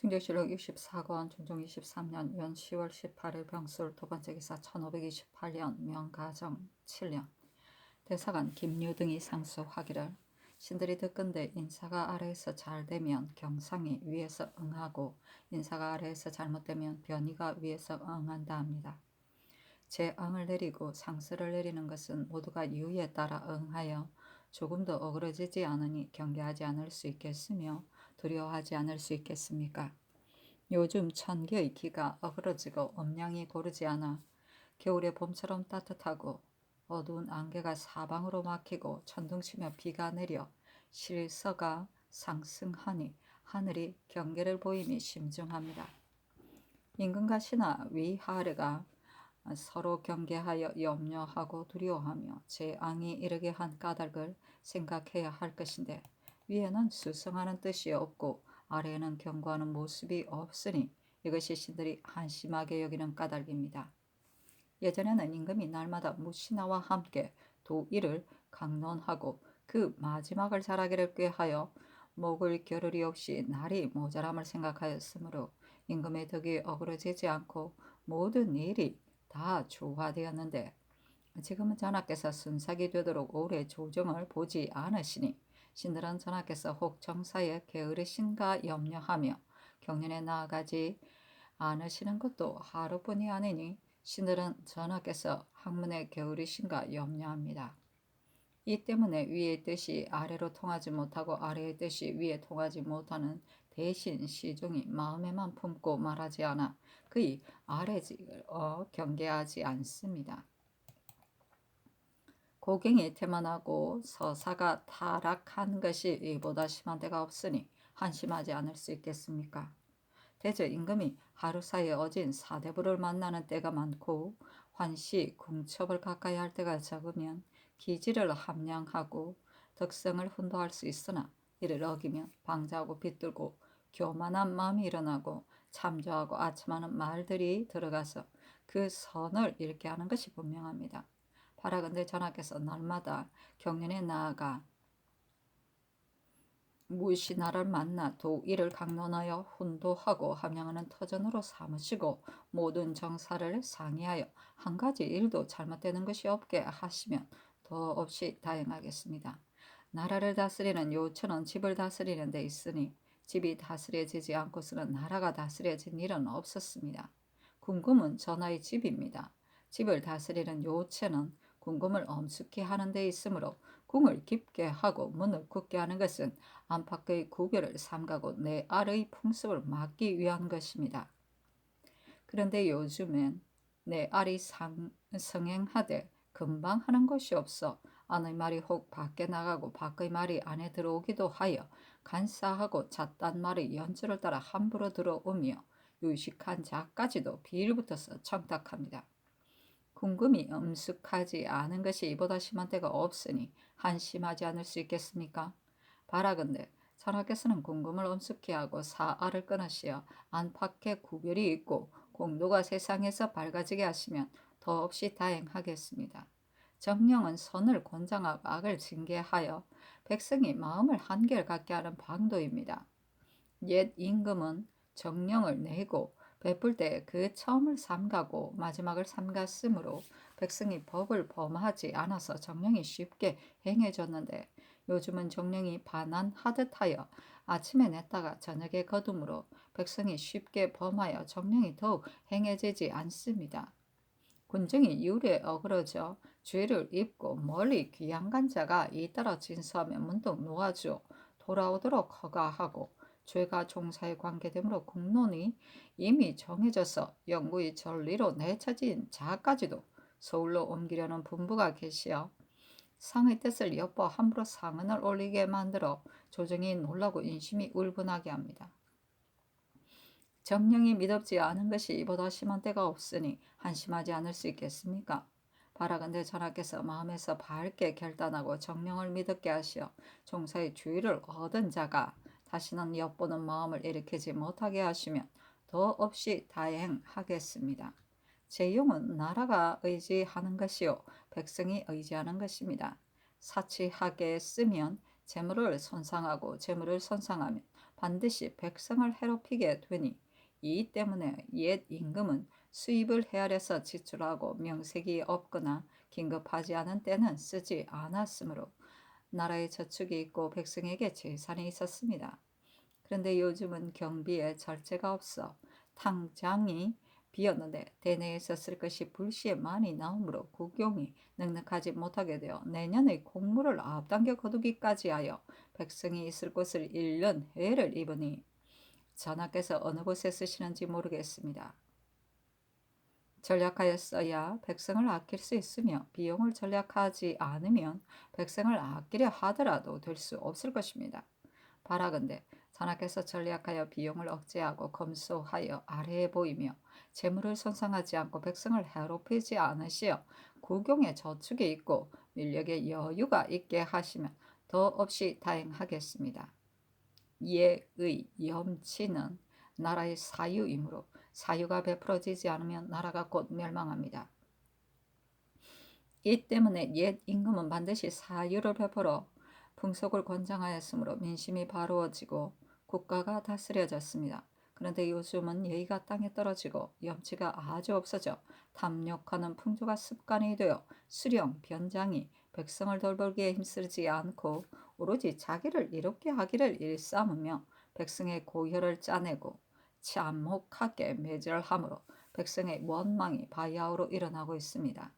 충격실록 64권 종종 23년 연 10월 18일 병술 두 번째 기사 1528년 명가정 7년 대사관 김유등이 상소하기를 신들이 듣건대 인사가 아래에서 잘 되면 경상이 위에서 응하고 인사가 아래에서 잘못되면 변이가 위에서 응한다 합니다. 재앙을 내리고 상스를 내리는 것은 모두가 유의에 따라 응하여 조금도 어그러지지 않으니 경계하지 않을 수 있겠으며 두려워하지 않을 수 있겠습니까? 요즘 천개의 기가 어그러지고 음량이 고르지 않아 겨울의 봄처럼 따뜻하고 어두운 안개가 사방으로 막히고 천둥치며 비가 내려 실서가 상승하니 하늘이 경계를 보임이 심중합니다. 임금과 신하 위하르가 서로 경계하여 염려하고 두려워하며 재앙이 이르게 한 까닭을 생각해야 할 것인데 위에는 수성하는 뜻이 없고 아래에는 경고하는 모습이 없으니 이것이 신들이 한심하게 여기는 까닭입니다. 예전에는 임금이 날마다 무신하와 함께 도일을 강론하고 그 마지막을 잘하기를 꾀하여 목을 겨를이 없이 날이 모자람을 생각하였으므로 임금의 덕이 어그러지지 않고 모든 일이 다 조화되었는데 지금은 전하께서 순삭이 되도록 오래 조정을 보지 않으시니 신들은 전하께서 혹 정사에 게으르신가 염려하며 경륜에 나아가지 않으시는 것도 하루뿐이 아니니 신들은 전하께서 학문에 게으르신가 염려합니다. 이 때문에 위의 뜻이 아래로 통하지 못하고 아래의 뜻이 위에 통하지 못하는 대신 시종이 마음에만 품고 말하지 않아 그의 아래직을 경계하지 않습니다. 고갱이 태만하고 서사가 타락한 것이 이보다 심한 데가 없으니 한심하지 않을 수 있겠습니까? 대저 임금이 하루 사이에 어진 사대부를 만나는 때가 많고 환시, 궁첩을 가까이 할 때가 적으면 기지를 함량하고 덕성을 훈도할 수 있으나 이를 어기면 방자하고 비뚤고 교만한 마음이 일어나고 참조하고 아첨하는 말들이 들어가서 그 선을 잃게 하는 것이 분명합니다. 바라건대 전하께서 날마다 경륜에 나아가 무신하를 만나 도일을 강론하여 훈도하고 함양하는 터전으로 삼으시고 모든 정사를 상의하여 한 가지 일도 잘못되는 것이 없게 하시면 더없이 다행하겠습니다. 나라를 다스리는 요처는 집을 다스리는 데 있으니 집이 다스려지지 않고서는 나라가 다스려진 일은 없었습니다. 궁금은 전하의 집입니다. 집을 다스리는 요체는 궁금을 엄숙히 하는 데 있으므로 궁을 깊게 하고 문을 굳게 하는 것은 안팎의 구별을 삼가고 내 알의 풍습을 막기 위한 것입니다. 그런데 요즘엔 내 알이 성행하되 금방 하는 것이 없어 안의 말이 혹 밖에 나가고 밖의 말이 안에 들어오기도 하여 간사하고 잣단 말의 연주를 따라 함부로 들어오며 유식한 자까지도 비일붙어서 청탁합니다. 궁금이 엄숙하지 않은 것이 이보다 심한 때가 없으니 한심하지 않을 수 있겠습니까? 바라건대 전하께서는 궁금을 엄숙히 하고 사알을 끊으시어 안팎에 구별이 있고 공도가 세상에서 밝아지게 하시면 더없이 다행하겠습니다. 정령은 선을 권장하고 악을 징계하여 백성이 마음을 한결같게 하는 방도입니다. 옛 임금은 정령을 내고 베풀 때 그 처음을 삼가고 마지막을 삼갔으므로 백성이 법을 범하지 않아서 정령이 쉽게 행해졌는데 요즘은 정령이 반환하듯 하여 아침에 냈다가 저녁에 거둠으로 백성이 쉽게 범하여 정령이 더욱 행해지지 않습니다. 군중이 유례에 어그러져 죄를 입고 멀리 귀양간 자가 잇따라 진수하며 문득 놓아주어 돌아오도록 허가하고 죄가 종사에 관계되므로 국론이 이미 정해져서 영구히 전리로 내쳐진 자까지도 서울로 옮기려는 분부가 계시어 상의 뜻을 엿보 함부로 상언을 올리게 만들어 조정이 놀라고 인심이 울분하게 합니다. 정령이 믿업지 않은 것이 이보다 심한 때가 없으니 한심하지 않을 수 있겠습니까? 바라건대 전하께서 마음에서 밝게 결단하고 정령을 믿었게 하시어 종사의 주의를 얻은 자가 다시는 엿보는 마음을 일으키지 못하게 하시면 더없이 다행하겠습니다. 재용은 나라가 의지하는 것이요 백성이 의지하는 것입니다. 사치하게 쓰면 재물을 손상하고 재물을 손상하면 반드시 백성을 해롭히게 되니 이 때문에 옛 임금은 수입을 헤아려서 지출하고 명색이 없거나 긴급하지 않은 때는 쓰지 않았으므로 나라에 저축이 있고 백성에게 재산이 있었습니다. 그런데 요즘은 경비에 절제가 없어 탕장이 비었는데 대내에서 쓸 것이 불시에 많이 나오므로 국용이 넉넉하지 못하게 되어 내년의 공무를 앞당겨 거두기까지 하여 백성이 있을 곳을 잃는 해를 입으니 전하께서 어느 곳에 쓰시는지 모르겠습니다. 전략하여 써야 백성을 아낄 수 있으며 비용을 전략하지 않으면 백성을 아끼려 하더라도 될 수 없을 것입니다. 바라건대 전하께서 전략하여 비용을 억제하고 검소하여 아래에 보이며 재물을 손상하지 않고 백성을 해롭히지 않으시어 국용에 저축이 있고 민력에 여유가 있게 하시면 더없이 다행하겠습니다. 예의 염치는 나라의 사유이므로 사유가 베풀어지지 않으면 나라가 곧 멸망합니다. 이 때문에 옛 임금은 반드시 사유를 베풀어 풍속을 권장하였으므로 민심이 바로워지고 국가가 다스려졌습니다. 그런데 요즘은 예의가 땅에 떨어지고 염치가 아주 없어져 탐욕하는 풍조가 습관이 되어 수령, 변장이 백성을 돌보기에 힘쓰지 않고 오로지 자기를 이롭게 하기를 일삼으며 백성의 고혈을 짜내고 참혹하게 매절함으로 백성의 원망이 바야흐로 일어나고 있습니다.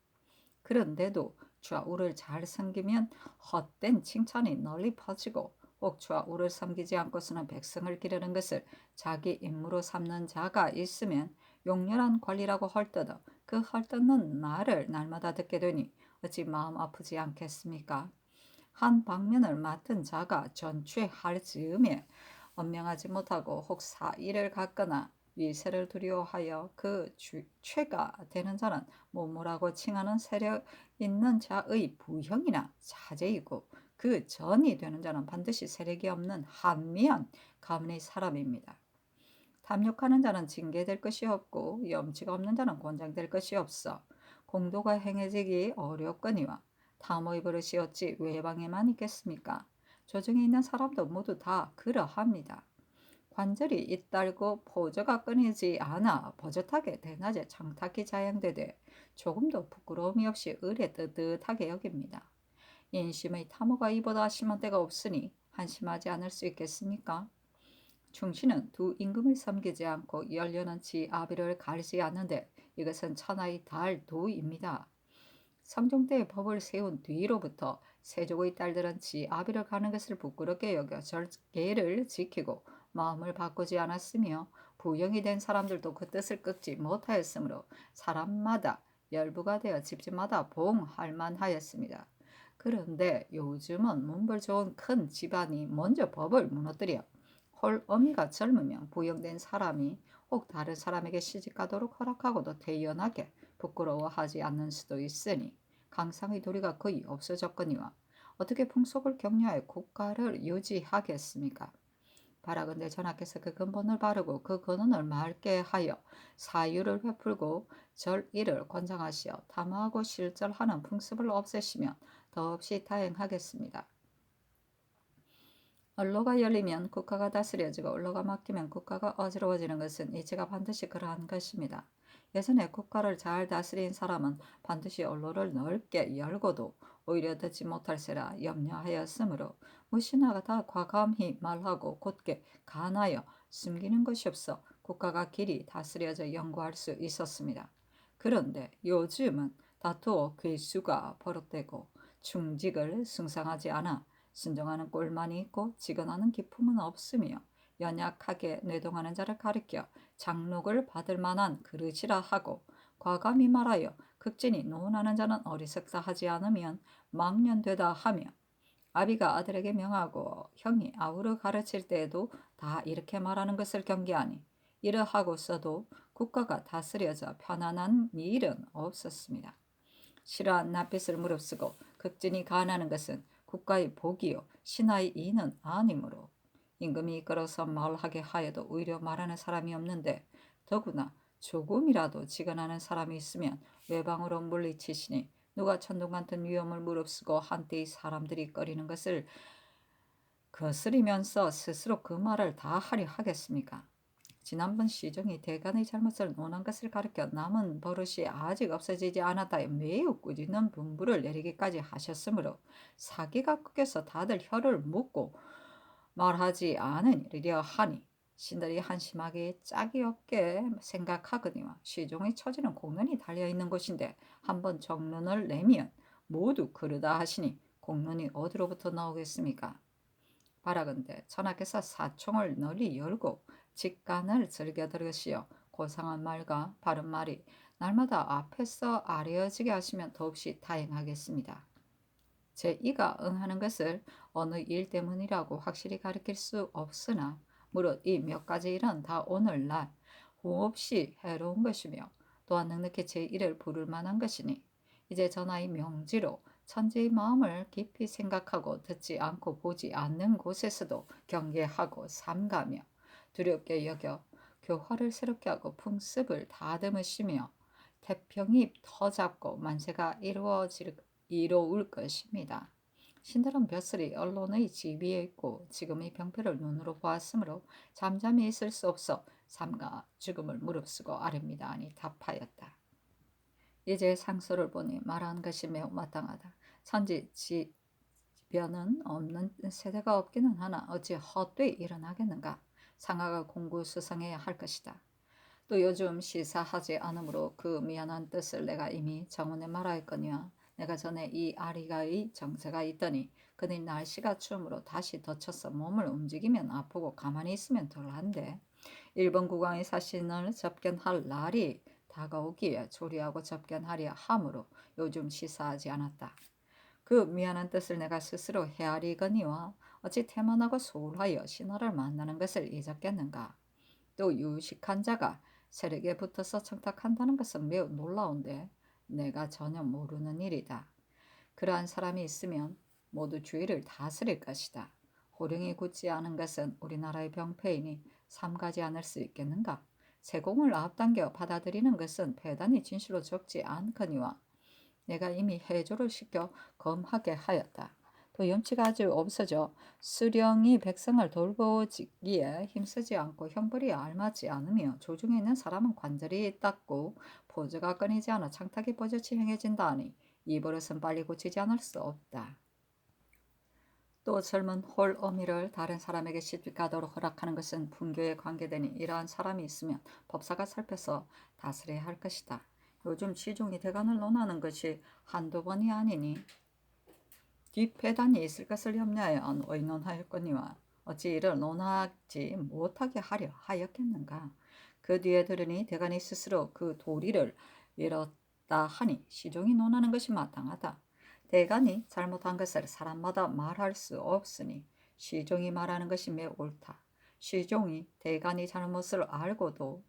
그런데도 좌우를 잘 섬기면 헛된 칭찬이 널리 퍼지고 혹 좌우를 섬기지 않고서는 백성을 기르는 것을 자기 임무로 삼는 자가 있으면 용렬한 관리라고 헐떠도 그 헐뜯는 말을 날마다 듣게 되니 어찌 마음 아프지 않겠습니까? 한 방면을 맡은 자가 전취할 즈음에 언명하지 못하고 혹 사의를 갖거나 위세를 두려워하여 그 죄가 되는 자는 모모라고 칭하는 세력 있는 자의 부형이나 자제이고 그 전이 되는 자는 반드시 세력이 없는 한미한 가문의 사람입니다. 탐욕하는 자는 징계될 것이 없고 염치가 없는 자는 권장될 것이 없어 공도가 행해지기 어렵거니와 탐의 버릇이 어찌 외방에만 있겠습니까? 조정에 있는 사람도 모두 다 그러합니다. 관절이 잇달고 포저가 끊이지 않아 버젓하게 대낮에 장탁히 자양되되 조금도 부끄러움이 없이 을에 뜨뜻하게 여깁니다. 인심의 탐호가 이보다 심한 때가 없으니 한심하지 않을 수 있겠습니까? 충신은 두 임금을 섬기지 않고 열려는지 아비를 가리지 않는데 이것은 천하의 달도입니다. 성종대의 법을 세운 뒤로부터 세족의 딸들은 지아비를 가는 것을 부끄럽게 여겨 절개를 지키고 마음을 바꾸지 않았으며 부영이 된 사람들도 그 뜻을 꺾지 못하였으므로 사람마다 열부가 되어 집집마다 봉할 만하였습니다. 그런데 요즘은 문벌 좋은 큰 집안이 먼저 법을 무너뜨려 홀 어미가 젊으면 부영된 사람이 혹 다른 사람에게 시집가도록 허락하고도 태연하게 부끄러워하지 않는 수도 있으니 강상의 도리가 거의 없어졌거니와 어떻게 풍속을 격려하여 국가를 유지하겠습니까? 바라건대 전하께서 그 근본을 바르고 그 근원을 맑게 하여 사유를 베풀고 절일을 권장하시어 탐하고 실절하는 풍습을 없애시면 더없이 다행하겠습니다. 언로가 열리면 국가가 다스려지고 언로가 막히면 국가가 어지러워지는 것은 이제가 반드시 그러한 것입니다. 예전에 국가를 잘 다스린 사람은 반드시 언로를 넓게 열고도 오히려 듣지 못할세라 염려하였으므로 무시나가 다 과감히 말하고 곧게 간하여 숨기는 것이 없어 국가가 길이 다스려져 영구할 수 있었습니다. 그런데 요즘은 다투어 괴수가 버릇되고 충직을 승상하지 않아 순종하는 꼴만이 있고 직언하는 기품은 없으며 연약하게 뇌동하는 자를 가리켜 장록을 받을 만한 그릇이라 하고 과감히 말하여 극진히 노혼하는 자는 어리석다 하지 않으면 망년되다 하며 아비가 아들에게 명하고 형이 아우를 가르칠 때에도 다 이렇게 말하는 것을 경계하니 이러하고서도 국가가 다스려져 편안한 일은 없었습니다. 싫어한 낯빛을 무릅쓰고 극진히 간하는 것은 국가의 복이요 신하의 이는 아니므로 임금이 이끌어서 말하게 하여도 오히려 말하는 사람이 없는데 더구나 조금이라도 직언하는 사람이 있으면 외방으로 물리치시니 누가 천둥 같은 위험을 무릅쓰고 한때의 사람들이 꺼리는 것을 거스리면서 스스로 그 말을 다 하려 하겠습니까? 지난번 시종이 대간의 잘못을 논한 것을 가리켜 남은 버릇이 아직 없어지지 않았다에 매우 꾸짖는 분부를 내리기까지 하셨으므로 사기가 꺾여서 다들 혀를 묶고 말하지 않으리려 하니 신들이 한심하게 짝이 없게 생각하거니와 시종의 처지는 공론이 달려있는 곳인데 한번 정론을 내면 모두 그러다 하시니 공론이 어디로부터 나오겠습니까? 바라건대 천하께서 사총을 널리 열고 직간을 즐겨 들으시어 고상한 말과 바른 말이 날마다 앞에서 아뢰어지게 하시면 더없이 다행하겠습니다. 제 이가 응하는 것을 어느 일 때문이라고 확실히 가리킬 수 없으나 무릇 이 몇 가지 일은 다 오늘날 후없이 해로운 것이며 또한 넉넉히 제 일을 부를 만한 것이니 이제 전하의 명지로 천지의 마음을 깊이 생각하고 듣지 않고 보지 않는 곳에서도 경계하고 삼가며 두렵게 여겨 교화를 새롭게 하고 풍습을 다듬으시며 태평이 터잡고 만세가 이로울 것입니다. 신들은 벼슬이 언론의 지위에 있고 지금의 병폐를 눈으로 보았으므로 잠잠히 있을 수 없어 삼가 죽음을 무릅쓰고 아뢰미다 하니 답하였다. 이제 상소를 보니 말한 것이 매우 마땅하다. 천지 지변은 없는 세대가 없기는 하나 어찌 헛되이 일어나겠는가. 상하가 공구수상해야 할 것이다. 또 요즘 시사하지 않으므로 그 미안한 뜻을 내가 이미 정원에 말하였거니와 내가 전에 이 아리가의 정세가 있더니 그는 날씨가 추우므로 다시 덧쳐서 몸을 움직이면 아프고 가만히 있으면 덜한데 일본 국왕의 사신을 접견할 날이 다가오기에 조리하고 접견하려 하므로 요즘 시사하지 않았다. 그 미안한 뜻을 내가 스스로 헤아리거니와 어찌 태만하고 소홀하여 신하를 만나는 것을 잊었겠는가. 또 유식한 자가 세력에 붙어서 청탁한다는 것은 매우 놀라운데 내가 전혀 모르는 일이다. 그러한 사람이 있으면 모두 주의를 다스릴 것이다. 호령이 굳지 않은 것은 우리나라의 병폐이니 삼가지 않을 수 있겠는가? 세공을 앞당겨 받아들이는 것은 배단이 진실로 적지 않거니와 내가 이미 해조를 시켜 검하게 하였다. 또 염치가 아주 없어져 수령이 백성을 돌보기에 힘쓰지 않고 형벌이 알맞지 않으며 조중에 있는 사람은 관절이 닦고 보조가 끊이지 않아 창탁이 버젓이 행해진다 하니 이 버릇은 빨리 고치지 않을 수 없다. 또 젊은 홀 어미를 다른 사람에게 시집가도록 허락하는 것은 분교에 관계되니 이러한 사람이 있으면 법사가 살펴서 다스려야 할 것이다. 요즘 시종이 대간을 논하는 것이 한두 번이 아니니 뒷배단이 있을 것을 염려하여 의논하였거니와 어찌 이를 논하지 못하게 하려 하였겠는가. 그 뒤에 들으니 대간이 스스로 그 도리를 잃었다 하니 시종이 논하는 것이 마땅하다. 대간이 잘못한 것을 사람마다 말할 수 없으니 시종이 말하는 것이 매우 옳다. 시종이 대간이 잘못을 알고도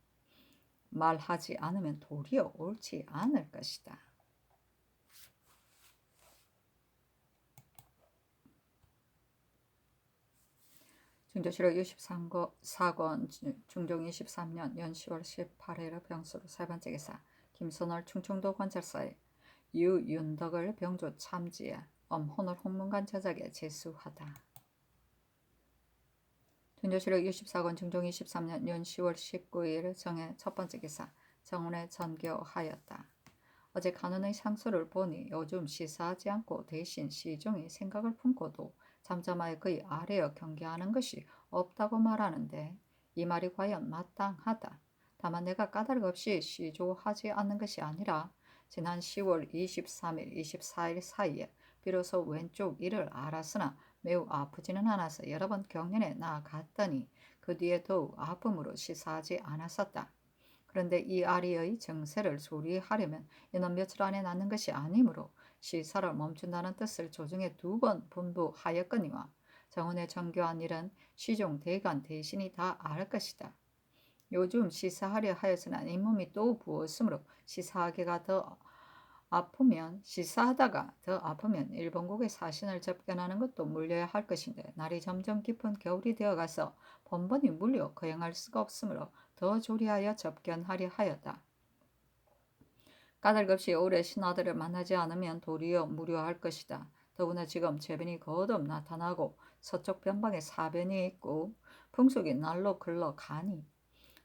말하지 않으면 도리어 옳지 않을 것이다. 중조실록 64권 중종 23년 연 10월 18일 병수로 세 번째 기사 김선월 충청도 관찰사에 유윤덕을 병조 참지에 엄혼을 홍문관 저작에 제수하다. 중조실록 64권 중종 23년 연 10월 19일 정해 첫 번째 기사 정원에 전교하였다. 어제 간원의 상소를 보니 요즘 시사하지 않고 대신 시종이 생각을 품고도 잠잠하여 그의 아래여 경계하는 것이 없다고 말하는데 이 말이 과연 마땅하다. 다만 내가 까닭 없이 시조하지 않는 것이 아니라 지난 10월 23일, 24일 사이에 비로소 왼쪽 이를 알았으나 매우 아프지는 않아서 여러 번 경련에 나아갔더니 그 뒤에 더욱 아픔으로 시사하지 않았었다. 그런데 이 아리의 정세를 조리하려면 이는 며칠 안에 낫는 것이 아니므로 시사를 멈춘다는 뜻을 조중에 2번 분부하였거니와 정원에 정교한 일은 시종 대간 대신이 다 알 것이다. 요즘 시사하려 하였으나 이 몸이 또 부었으므로 시사하다가 더 아프면 일본국의 사신을 접견하는 것도 물려야 할 것인데 날이 점점 깊은 겨울이 되어가서 번번이 물려 거행할 수가 없으므로 더 조리하여 접견하려 하였다. 까닭 없이 오래 신하들을 만나지 않으면 도리어 무료할 것이다. 더구나 지금 재변이 거듭 나타나고 서쪽 변방에 사변이 있고 풍속이 날로 흘러가니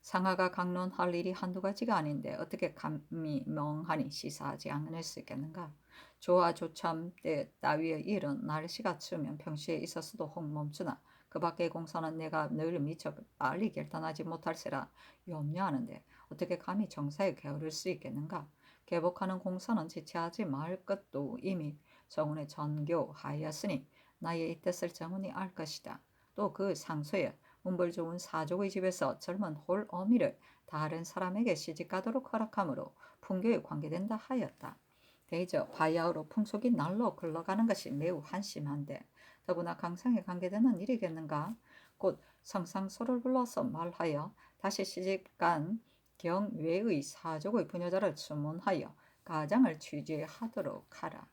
상하가 강론할 일이 한두 가지가 아닌데 어떻게 감히 멍하니 시사하지 않을 수 있겠는가. 조화 조참 때 따위의 일은 날씨가 추우면 평시에 있었어도 혹 멈추나 그 밖의 공사는 내가 늘 미처 빨리 결단하지 못할세라 염려하는데 어떻게 감히 정사에 게으를 수 있겠는가. 개복하는 공사는 지체하지 말 것도 이미 정운에 전교하였으니 나의 이 뜻을 정운이 알 것이다. 또 그 상소에 운벌 좋은 사족의 집에서 젊은 홀 어미를 다른 사람에게 시집가도록 허락하므로 풍교에 관계된다 하였다. 대저 바야흐로 풍속이 날로 흘러가는 것이 매우 한심한데 더구나 강상에 관계되는 일이겠는가. 곧 성상소를 불러서 말하여 다시 시집간 경외의 사족의 부녀자를 주문하여 가장을 취재하도록 하라.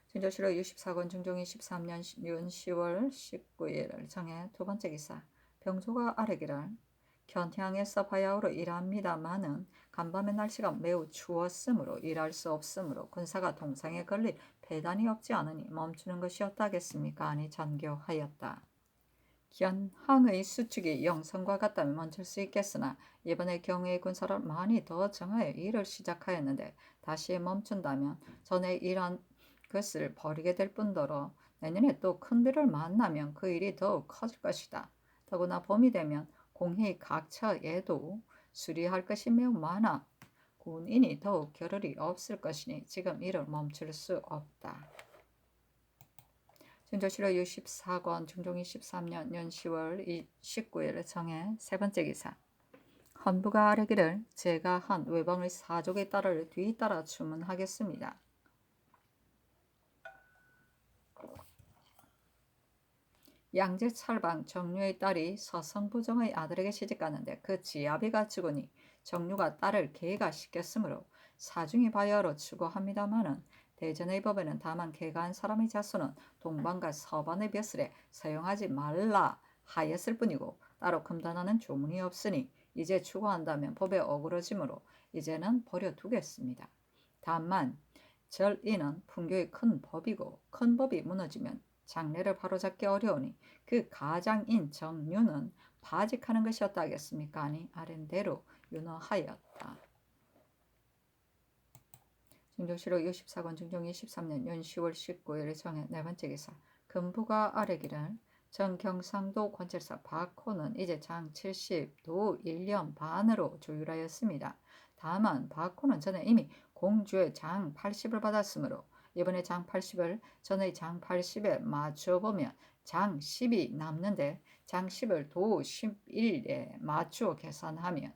진조실록 64권 중종 23년 윤 10월 19일을 정해 두 번째 기사. 병조가 아뢰기를 견향에서 바야흐로 일합니다마는 간밤의 날씨가 매우 추웠으므로 일할 수 없으므로 군사가 동상에 걸릴 배단이 없지 않으니 멈추는 것이 어떠하겠습니까? 하니 전교하였다. 견항의 수축이 영성과 같다면 멈출 수 있겠으나 이번에 경우의 군사를 많이 더 정하여 일을 시작하였는데 다시 멈춘다면 전에 일한 것을 버리게 될 뿐더러 내년에 또 큰 비를 만나면 그 일이 더욱 커질 것이다. 더구나 봄이 되면 공회의 각처에도 수리할 것이 매우 많아 군인이 더욱 겨를이 없을 것이니 지금 일을 멈출 수 없다. 진조실록 64권 중종 23년 년 10월 19일 정해 세 번째 기사. 헌부가 아뢰기를 제가 한 외방의 사족의 딸을 뒤따라 주문하겠습니다. 양제 찰방 정류의 딸이 서성부정의 아들에게 시집갔는데 그 지아비가 죽으니 정류가 딸을 계가 시켰으므로 사중이 바야흐로 추구합니다마는 대전의 법에는 다만 계가한 사람의 자손은 동방과 서반의 벼슬에 사용하지 말라 하였을 뿐이고 따로 금단하는 조문이 없으니 이제 추구한다면 법에 어그러지므로 이제는 버려두겠습니다. 다만 절이는 풍교의 큰 법이고 큰 법이 무너지면 장래를 바로잡기 어려우니 그 가장인 정유는 바직하는 것이 어떠하겠습니까? 하니 아랜대로 윤허하였다. 중종실록 64권 중종 23년 윤 10월 19일 정해 네 번째 기사. 금부가 아뢰기를 정경상도 관찰사 박호는 이제 장 70도 1년 반으로 조율하였습니다. 다만 박호는 전에 이미 공주의 장 80을 받았으므로 이번에 장 80을 전의 장 80에 맞춰보면 장 10이 남는데 장 10을 도 11에 맞추어 계산하면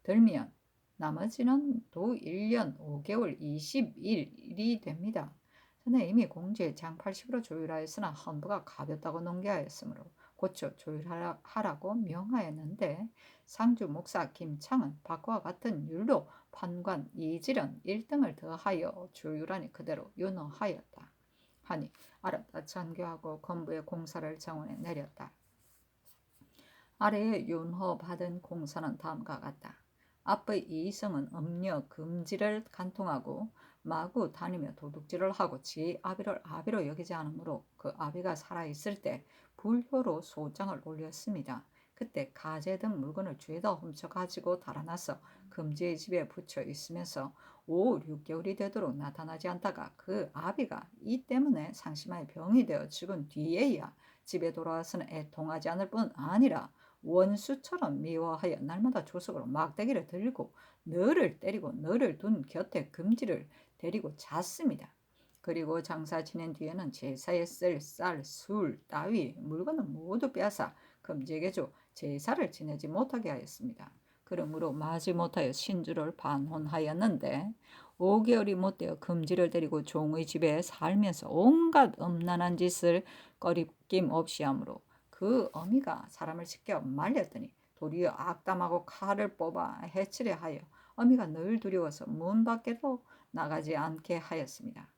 들면 나머지는 도 1년 5개월 20일이 됩니다. 전에 이미 공주의 장 80으로 조율하였으나 헌부가 가볍다고 농계하였으므로 고쳐 조율하라고 명하였는데 상주 목사 김창은 박과 같은 율로 판관 이질은 1등을 더하여 조율하니 그대로 윤허하였다. 하니 알았다 전교하고 건부의 공사를 정원에 내렸다. 아래에 윤허받은 공사는 다음과 같다. 앞의 이성은 음녀 금지를 간통하고 마구 다니며 도둑질을 하고 지 아비를 아비로 여기지 않으므로 그 아비가 살아있을 때 불효로 소장을 올렸습니다. 그때 가재 등 물건을 죄다 훔쳐가지고 달아나서 금지의 집에 붙여 있으면서 5, 6개월이 되도록 나타나지 않다가 그 아비가 이 때문에 상심하여 병이 되어 죽은 뒤에야 집에 돌아와서는 애통하지 않을 뿐 아니라 원수처럼 미워하여 날마다 조석으로 막대기를 들고 너를 때리고 너를 둔 곁에 금지를 데리고 잤습니다. 그리고 장사 지낸 뒤에는 제사에 쓸 쌀, 술 따위 물건을 모두 빼앗아 금지에게 줘 제사를 지내지 못하게 하였습니다. 그러므로 마지못하여 신주를 반혼하였는데 5개월이 못되어 금지를 데리고 종의 집에 살면서 온갖 음란한 짓을 거리낌 없이 하므로 그 어미가 사람을 씻겨 말렸더니 도리어 악담하고 칼을 뽑아 해치려 하여 어미가 늘 두려워서 문 밖에도 나가지 않게 하였습니다.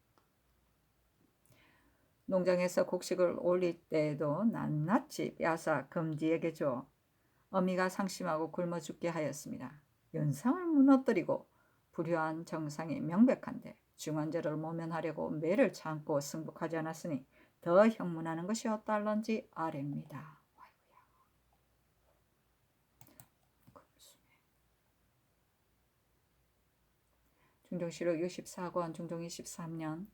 농장에서 곡식을 올릴 때에도 낱낱이 빼앗아 금지에게 줘 어미가 상심하고 굶어 죽게 하였습니다. 연상을 무너뜨리고 불효한 정상이 명백한데 중한 죄를 모면하려고 매를 참고 승복하지 않았으니 더 형문하는 것이 어떨런지 아뢰입니다. 중종실록 64권 중종 23년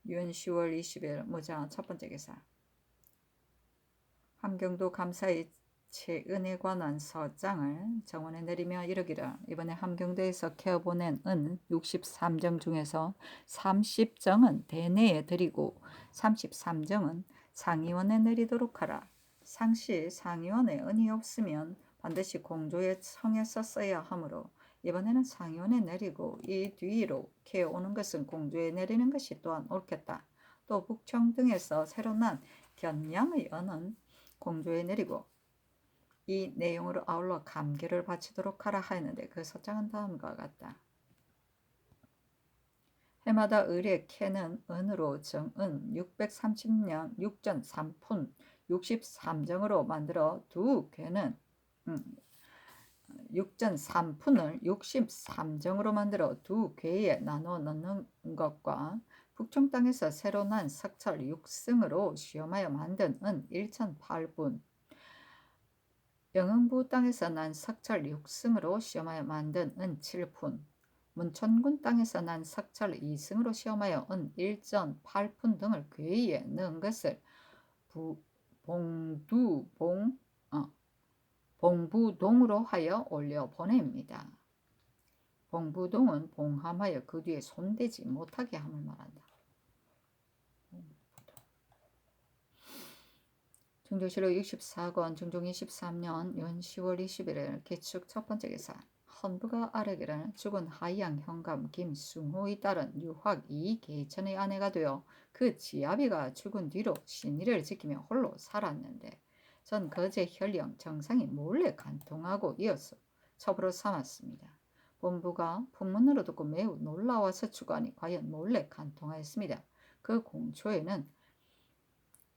윤 10월 20일 모자 첫 번째 기사. 함경도 감사의 최은에 관한 서장을 정원에 내리며 이르기를 이번에 함경도에서 케어보낸 은 63정 중에서 30정은 대내에 드리고 33정은 상위원에 내리도록 하라. 상시 상위원에 은이 없으면 반드시 공조에 청해서 써야 하므로 이번에는 상위원에 내리고 이 뒤로 케어오는 것은 공조에 내리는 것이 또한 옳겠다. 또 북청 등에서 새로 난 견량의 은은 공조에 내리고 이 내용으로 아울러 감개를 바치도록 하라 하였는데 그 서장은 다음과 같다. 해마다 을의 캐는 은으로 정은 630냥 6전 3푼 63정으로 만들어 두 괴는 6전 3푼을 63정으로 만들어 두 괴에 나눠 넣는 것과 북청 땅에서 새로 난 석철 6승으로 시험하여 만든 은 1,008분 영흥부 땅에서 난 석철 6승으로 시험하여 만든 은 7푼 문천군 땅에서 난 석철 2승으로 시험하여 은 1전 8푼 등을 괴에 넣은 것을 봉부동으로 하여 올려 보냅니다. 봉부동은 봉함하여 그 뒤에 손대지 못하게 함을 말한다. 중종실록 64권 중종 23년 연 10월 21일 기축 첫 번째 기사. 헌부가 아뢰기를 죽은 하양 현감 김승호의 딸은 유학 이계천의 아내가 되어 그 지아비가 죽은 뒤로 신의를 지키며 홀로 살았는데 전 거제 현령 정상이 몰래 간통하고 이어서 첩으로 삼았습니다. 본부가 풍문으로 듣고 매우 놀라워서 추구하니 과연 몰래 간통하였습니다. 그 공초에는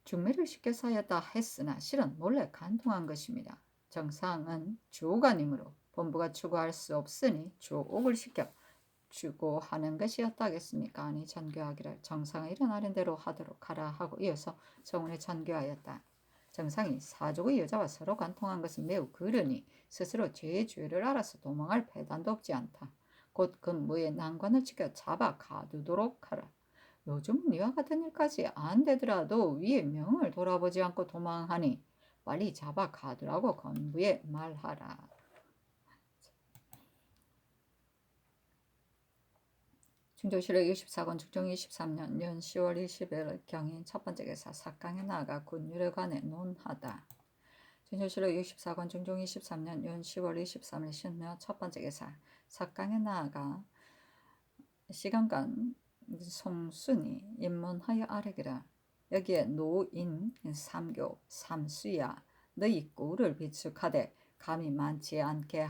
중매를 시켜서 하였다 했으나 실은 몰래 간통한 것입니다. 정상은 주오가님으로 본부가 추구할 수 없으니 주옥을 시켜 추구하는 것이었다겠습니까? 아니 전교하기를 정상의 일어나는 대로 하도록 하라 하고 이어서 정원에 전교하였다. 정상이 사족의 여자와 서로 간통한 것은 매우 그르니 스스로 죄의 죄를 알아서 도망할 패단도 없지 않다. 곧 근무의 난관을 지켜 잡아 가두도록 하라. 요즘은 이와 같은 일까지 안 되더라도 위의 명을 돌아보지 않고 도망하니 빨리 잡아 가두라고 건부에 말하라. 중종실록 24권 중종 23년 연 10월 20일 경인 첫 번째 기사. 삭강에 나아가 군율에 관해 논하다. 중종실록 64권 중종 23년 연 10월 23일 신묘 첫 번째 기사. 삭강에 나아가 시간간 송순이 입문하여 아뢰기를 여기에 노인 삼교 삼수야 너희 꼴을 비축하되 감히 많지 않게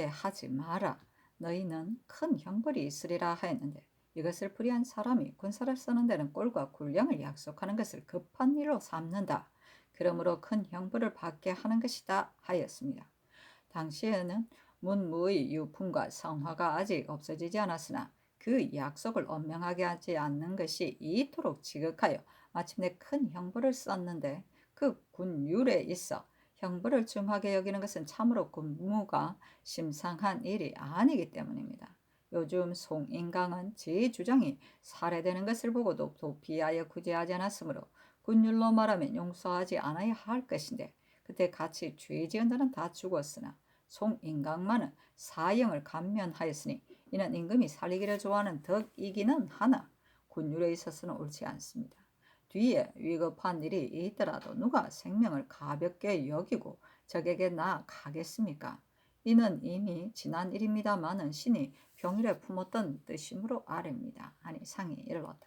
하지 마라. 너희는 큰 형벌이 있으리라 하였는데 이것을 불의한 사람이 군사를 쓰는 데는 꼴과 군량을 약속하는 것을 급한 일로 삼는다. 그러므로 큰 형벌을 받게 하는 것이다 하였습니다. 당시에는 문무의 유품과 성화가 아직 없어지지 않았으나 그 약속을 엄명하게 하지 않는 것이 이토록 지극하여 마침내 큰 형벌을 썼는데 그 군율에 있어 형벌을 중하게 여기는 것은 참으로 군무가 심상한 일이 아니기 때문입니다. 요즘 송인강은 제 주장이 살해되는 것을 보고도 도피하여 구제하지 않았으므로 군율로 말하면 용서하지 않아야 할 것인데 그때 같이 죄 지은 자는 다 죽었으나 송인강만은 사형을 감면하였으니 이는 임금이 살리기를 좋아하는 덕이기는 하나 군율에 있어서는 옳지 않습니다. 뒤에 위급한 일이 있더라도 누가 생명을 가볍게 여기고 적에게 나아가겠습니까? 이는 이미 지난 일입니다마는 신이 병일에 품었던 뜻이므로 아뢰입니다. 아니 상이 일렀다.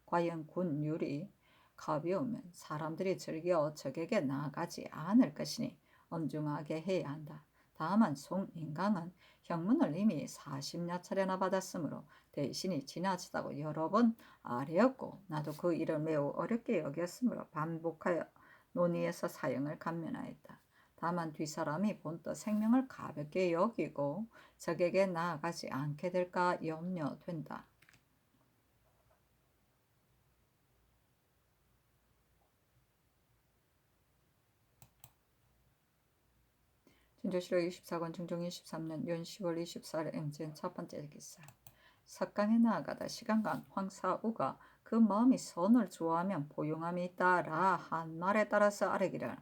과연 군율이 가벼우면 사람들이 즐겨 적에게 나아가지 않을 것이니 엄중하게 해야 한다. 다만 송인강은 형문을 이미 40여 차례나 받았으므로 대신이 지나치다고 여러 번 아뢰었고 나도 그 일을 매우 어렵게 여겼으므로 반복하여 논의해서 사형을 감면하였다. 다만 뒷사람이 본떠 생명을 가볍게 여기고 적에게 나아가지 않게 될까 염려된다. 진조실록 24권 중종 23년 윤 10월 24일 임진 첫 번째 기사. 석강에 나아가다 시간간 황사우가 그 마음이 선을 좋아하면 보용함이 있다라 한 말에 따라서 아뢰기를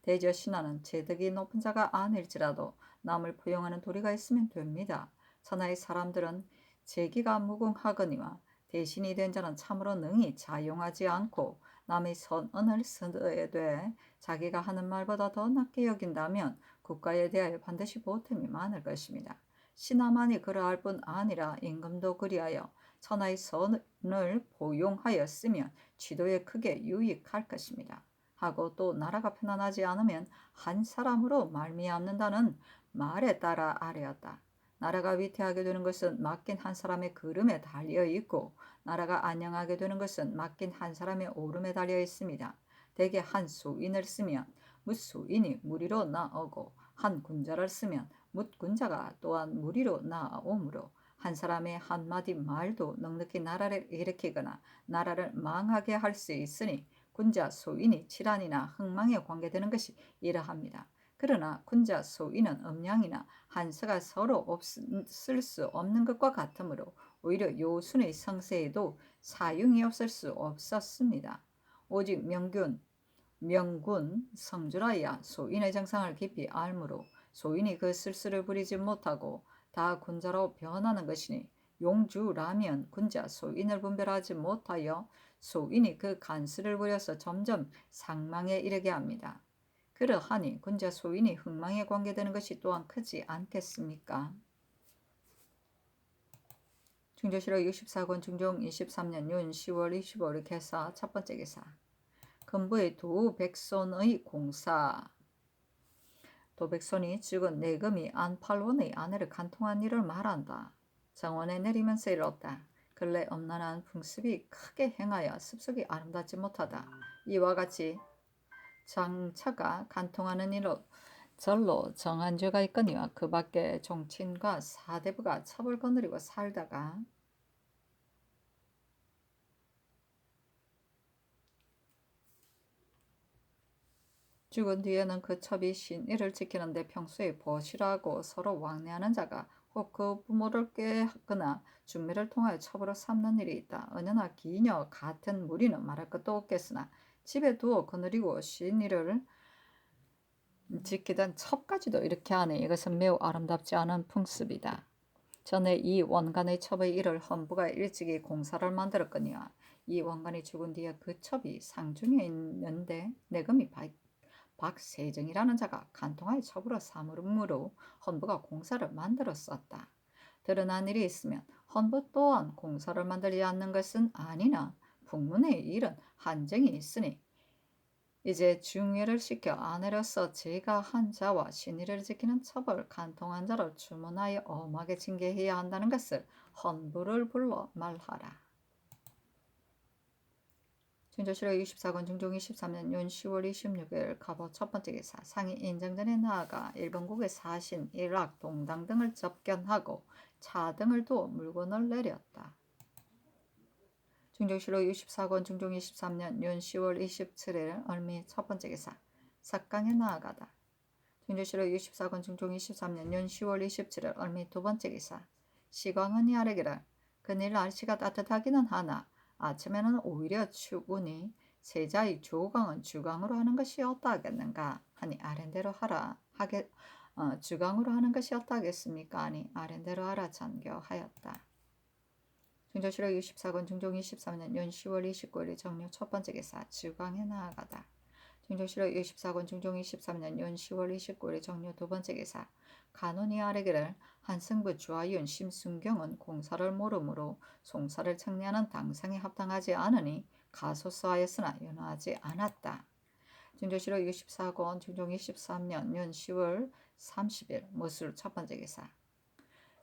대저 신하는 재덕이 높은 자가 아닐지라도 남을 포용하는 도리가 있으면 됩니다. 천하의 사람들은 재기가 무궁하거니와 대신이 된 자는 참으로 능히 자용하지 않고 남의 선언을 쓰되 자기가 하는 말보다 더 낫게 여긴다면 국가에 대하여 반드시 보탬이 많을 것입니다. 신하만이 그러할 뿐 아니라 임금도 그리하여 천하의 선을 포용하였으면 지도에 크게 유익할 것입니다. 하고 또 나라가 편안하지 않으면 한 사람으로 말미암는다는 말에 따라 아뢰었다. 나라가 위태하게 되는 것은 맡긴 한 사람의 걸음에 달려 있고 나라가 안녕하게 되는 것은 맡긴 한 사람의 오름에 달려 있습니다. 대개 한 수인을 쓰면 뭇수인이 무리로 나오고 한 군자를 쓰면 뭇군자가 또한 무리로 나오므로 한 사람의 한마디 말도 넉넉히 나라를 일으키거나 나라를 망하게 할 수 있으니 군자 소인이 질환이나 흥망에 관계되는 것이 이러합니다. 그러나 군자 소인은 음양이나 한서가 서로 없을 수 없는 것과 같으므로 오히려 요순의 성세에도 사용이 없을 수 없었습니다. 오직 명군 성주라야 소인의 정상을 깊이 알므로 소인이 그 실수를 부리지 못하고 다 군자로 변하는 것이니 용주라면 군자 소인을 분별하지 못하여 소인이 그 간수를 부려서 점점 상망에 이르게 합니다. 그러하니 군자 소인이 흥망에 관계되는 것이 또한 크지 않겠습니까? 중조실록 64권 중종 23년 윤 10월 25일 개사 첫 번째 개사. 근부의 도백손의 공사. 도백손이 죽은 내금이 안팔원의 아내를 간통한 일을 말한다. 정원에 내리면서 이르렀다. 근래 엄난한 풍습이 크게 행하여 습속이 아름답지 못하다. 이와 같이 장차가 간통하는 일로 절로 정한 죄가 있거니와 그 밖에 종친과 사대부가 첩을 거느리고 살다가 죽은 뒤에는 그 첩이 신의를 지키는데 평소에 보시라고 서로 왕래하는 자가 혹 그 부모를 꾀하거나 중매를 통하여 첩으로 삼는 일이 있다. 어느나 기녀 같은 무리는 말할 것도 없겠으나 집에 두어 거느리고 신의를 지키던 첩까지도 이렇게 하니 이것은 매우 아름답지 않은 풍습이다. 전에 이 원간의 첩의 일을 헌부가 일찍이 공사를 만들었거니와 이 원간이 죽은 뒤에 그 첩이 상중에 있는데 내금이 박세정이라는 자가 간통하여 첩으로 삼으므로 헌부가 공사를 만들었었다. 드러난 일이 있으면 헌부 또한 공사를 만들지 않는 것은 아니나 북문의 일은 한정이 있으니 이제 중회를 시켜 아내로서 제가 한 자와 신의를 지키는 첩을 간통한 자를 주문하여 엄하게 징계해야 한다는 것을 헌부를 불러 말하라. 중조실록 24권 중종 23년 윤 10월 26일 갑오 첫 번째 기사. 상이 인정전에 나아가 일본국의 사신, 일락, 동당 등을 접견하고 차 등을 두어 물건을 내렸다. 중조실록 64권 중종 23년 윤 10월 27일 얼미 첫 번째 기사. 석강에 나아가다. 중조실록 64권 중종 23년 윤 10월 27일 얼미 두 번째 기사. 시광은 이아래기를 그늘 날씨가 따뜻하기는 하나 아침에는 오히려 추우니 세자의 조강은 주강으로 하는 것이 어떠하겠는가 하니 아랜대로 하라 주강으로 하는 것이 어떠하겠습니까 하니 아랜대로 하라 전교하였다. 중조실록 64권 중종 23년 윤 10월 29일 정료 첫 번째 기사. 주강에 나아가다. 중조실록 64권 중종 23년 윤 10월 29일 정료 두 번째 기사. 간운이 아뢰기를 한승부 주하윤 심순경은 공사를 모르므로 송사를 청리하는 당상에 합당하지 않으니 가소서하였으나 연호하지 않았다. 중조실록 64권 중종 23년 윤 10월 30일 무술 첫 번째 기사.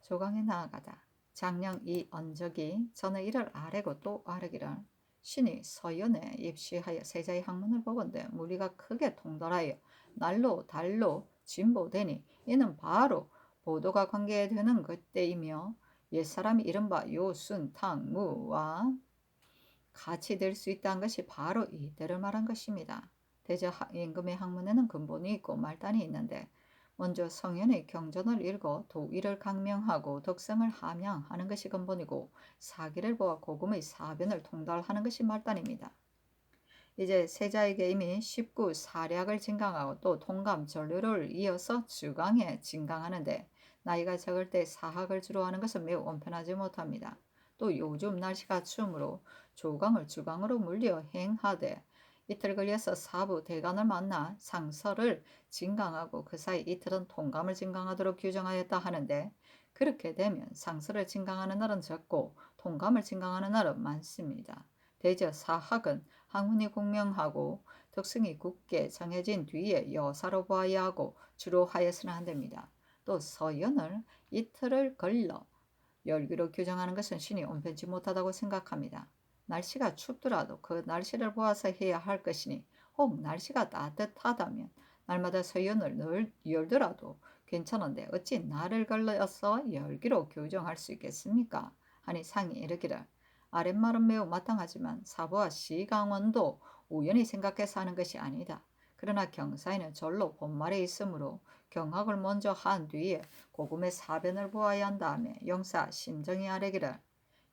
조강에 나아가다. 장령 이 언적이 전에 이를 아뢰고 또 아뢰기를 신이 서연에 입시하여 세자의 학문을 보건대 무리가 크게 통달하여 날로 달로 진보되니 이는 바로 보도가 관계되는 그때이며 옛사람이 이른바 요순탕무와 같이 될 수 있다는 것이 바로 이때를 말한 것입니다. 대저 임금의 학문에는 근본이 있고 말단이 있는데 먼저 성현의 경전을 읽어 도의를 강명하고 덕성을 함양하는 것이 근본이고 사기를 보아 고금의 사변을 통달하는 것이 말단입니다. 이제 세자에게 이미 19 사략을 진강하고 또 통감 전류를 이어서 주강에 진강하는데 나이가 적을 때 사학을 주로 하는 것은 매우 온편하지 못합니다. 또 요즘 날씨가 추우므로 조강을 주강으로 물려 행하되 이틀 걸려서 사부 대간을 만나 상서를 진강하고 그 사이 이틀은 통감을 진강하도록 규정하였다 하는데 그렇게 되면 상서를 진강하는 날은 적고 통감을 진강하는 날은 많습니다. 대저 사학은 학문이 공명하고 덕성이 굳게 정해진 뒤에 여사로 보아야 하고 주로 하여서는 안됩니다. 또 서연을 이틀을 걸러 열기로 규정하는 것은 신이 온편치 못하다고 생각합니다. 날씨가 춥더라도 그 날씨를 보아서 해야 할 것이니 혹 날씨가 따뜻하다면 날마다 서연을 늘 열더라도 괜찮은데 어찌 날을 걸러서 열기로 규정할 수 있겠습니까? 하니 상이 이르기를 아랫말은 매우 마땅하지만 사부와 시강원도 우연히 생각해서 하는 것이 아니다. 그러나 경사에는 절로 본말에 있으므로 경학을 먼저 한 뒤에 고금의 사변을 보아야 한 다음에 영사 심정이 아래기를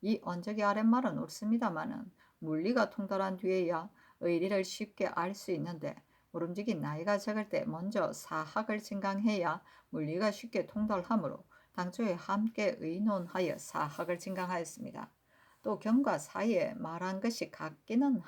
이 언적이 아랫말은 옳습니다마는 물리가 통달한 뒤에야 의리를 쉽게 알 수 있는데 모름지기 나이가 적을 때 먼저 사학을 진강해야 물리가 쉽게 통달하므로 당초에 함께 의논하여 사학을 진강하였습니다. 또 경과 사이에 말한 것이 같지는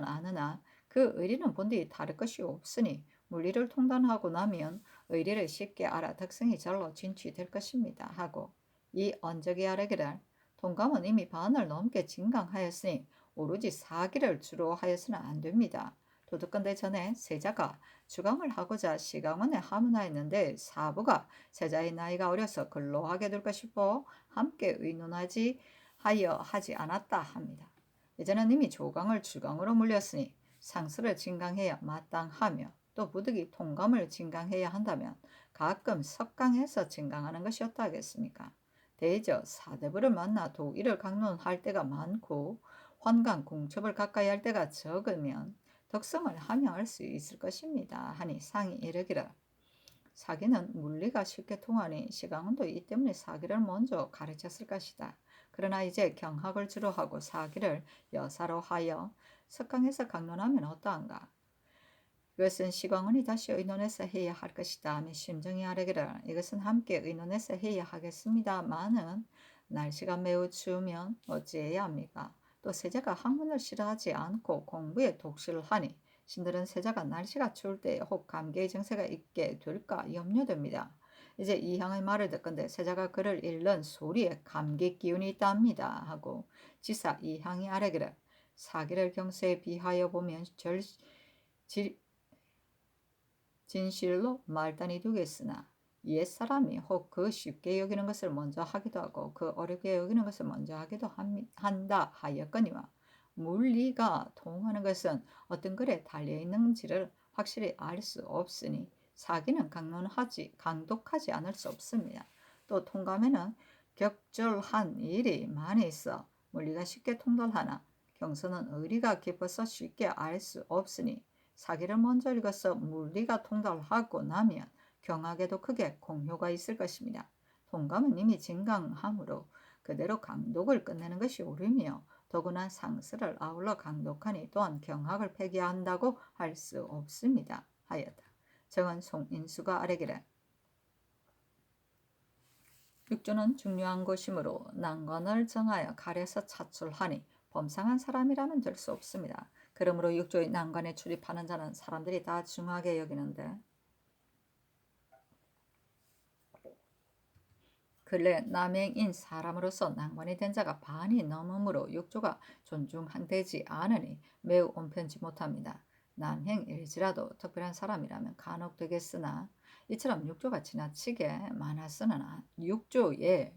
않으나 그 의리는 본디 다를 것이 없으니 물리를 통달하고 나면 의리를 쉽게 알아 덕성이 절로 진취될 것입니다 하고 이 언적이 아래기를 통감은 이미 반을 넘게 진강하였으니 오로지 사기를 주로 하여서는 안됩니다. 도덕건대 전에 세자가 주강을 하고자 시강원에 하문하였는데 사부가 세자의 나이가 어려서 근로하게 될까 싶어 함께 의논하지 하여 하지 않았다 합니다. 이제는 이미 조강을 주강으로 물렸으니 상스를 진강해야 마땅하며 또 부득이 통감을 진강해야 한다면 가끔 석강해서 진강하는 것이 어떠 하겠습니까? 대저 사대부를 만나 도의를 강론할 때가 많고 환관 공첩을 가까이 할 때가 적으면 덕성을 함양할 수 있을 것입니다. 하니 상이 이르기를 사기는 물리가 쉽게 통하니 시강원도 이 때문에 사기를 먼저 가르쳤을 것이다. 그러나 이제 경학을 주로 하고 사기를 여사로 하여 석강에서 강론하면 어떠한가? 이것은 시광원이 다시 의논해서 해야 할 것이다 하며 심정이 아뢰기를 이것은 함께 의논해서 해야 하겠습니다마는 날씨가 매우 추우면 어찌해야 합니까? 또 세자가 학문을 싫어하지 않고 공부에 독실을 하니 신들은 세자가 날씨가 추울 때 혹 감기의 증세가 있게 될까 염려됩니다. 이제 이향의 말을 듣건대 세자가 그를 읽는 소리에 감기 기운이 있답니다 하고 지사 이향이 아뢰기를 사기를 경세에 비하여 보면 진실로 말단이 되겠으나 옛사람이 혹 그 쉽게 여기는 것을 먼저 하기도 하고 그 어렵게 여기는 것을 먼저 하기도 한다 하였거니와 물리가 통하는 것은 어떤 글에 달려있는지를 확실히 알 수 없으니 사기는 강독하지 않을 수 없습니다. 또 통감에는 격절한 일이 많이 있어 물리가 쉽게 통달하나 경서는 의리가 깊어서 쉽게 알 수 없으니 사기를 먼저 읽어서 물리가 통달하고 나면 경학에도 크게 공효가 있을 것입니다. 통감은 이미 진강함으로 그대로 강독을 끝내는 것이 옳으며 더구나 상스를 아울러 강독하니 또한 경학을 폐기한다고 할 수 없습니다. 하였다. 정은 송인수가 아뢰기를 육조는 중요한 것이므로 난관을 정하여 가려서 차출하니 범상한 사람이라면 될 수 없습니다. 그러므로 육조의 난관에 출입하는 자는 사람들이 다 중하게 여기는데 근래 남행인 사람으로서 난관이 된 자가 반이 넘으므로 육조가 존중되지 않으니 매우 온편치 못합니다. 남행일지라도 특별한 사람이라면 간혹 되겠으나 이처럼 육조에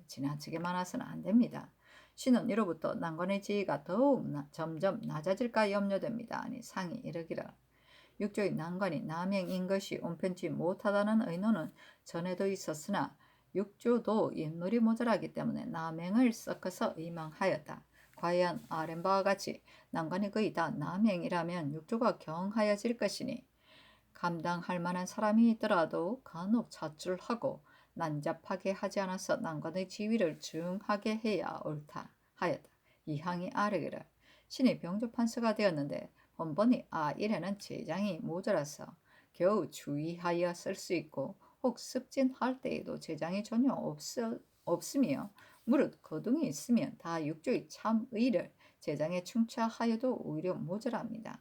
지나치게 많아서는 안됩니다. 신은 이로부터 난관의 지위가 더욱 점점 낮아질까 염려됩니다. 아니 상이 이르기를 육조의 난관이 남행인 것이 온편치 못하다는 의논은 전에도 있었으나 육조도 인물이 모자라기 때문에 남행을 섞어서 의망하였다. 과연 아랫바와 같이 난관이 거의 다 남행이라면 육조가 경하여질 것이니 감당할 만한 사람이 있더라도 간혹 차출하고 난잡하게 하지 않아서 난관의 지위를 중하게 해야 옳다 하였다. 이항이 아뢰기를 신이 병조판서가 되었는데 번번이 이래는 제장이 모자라서 겨우 주의하여 쓸 수 있고 혹 습진할 때에도 제장이 전혀 없으며 무릇 거둥이 있으면 다 육조의 참의를 제장에 충차하여도 오히려 모자랍니다.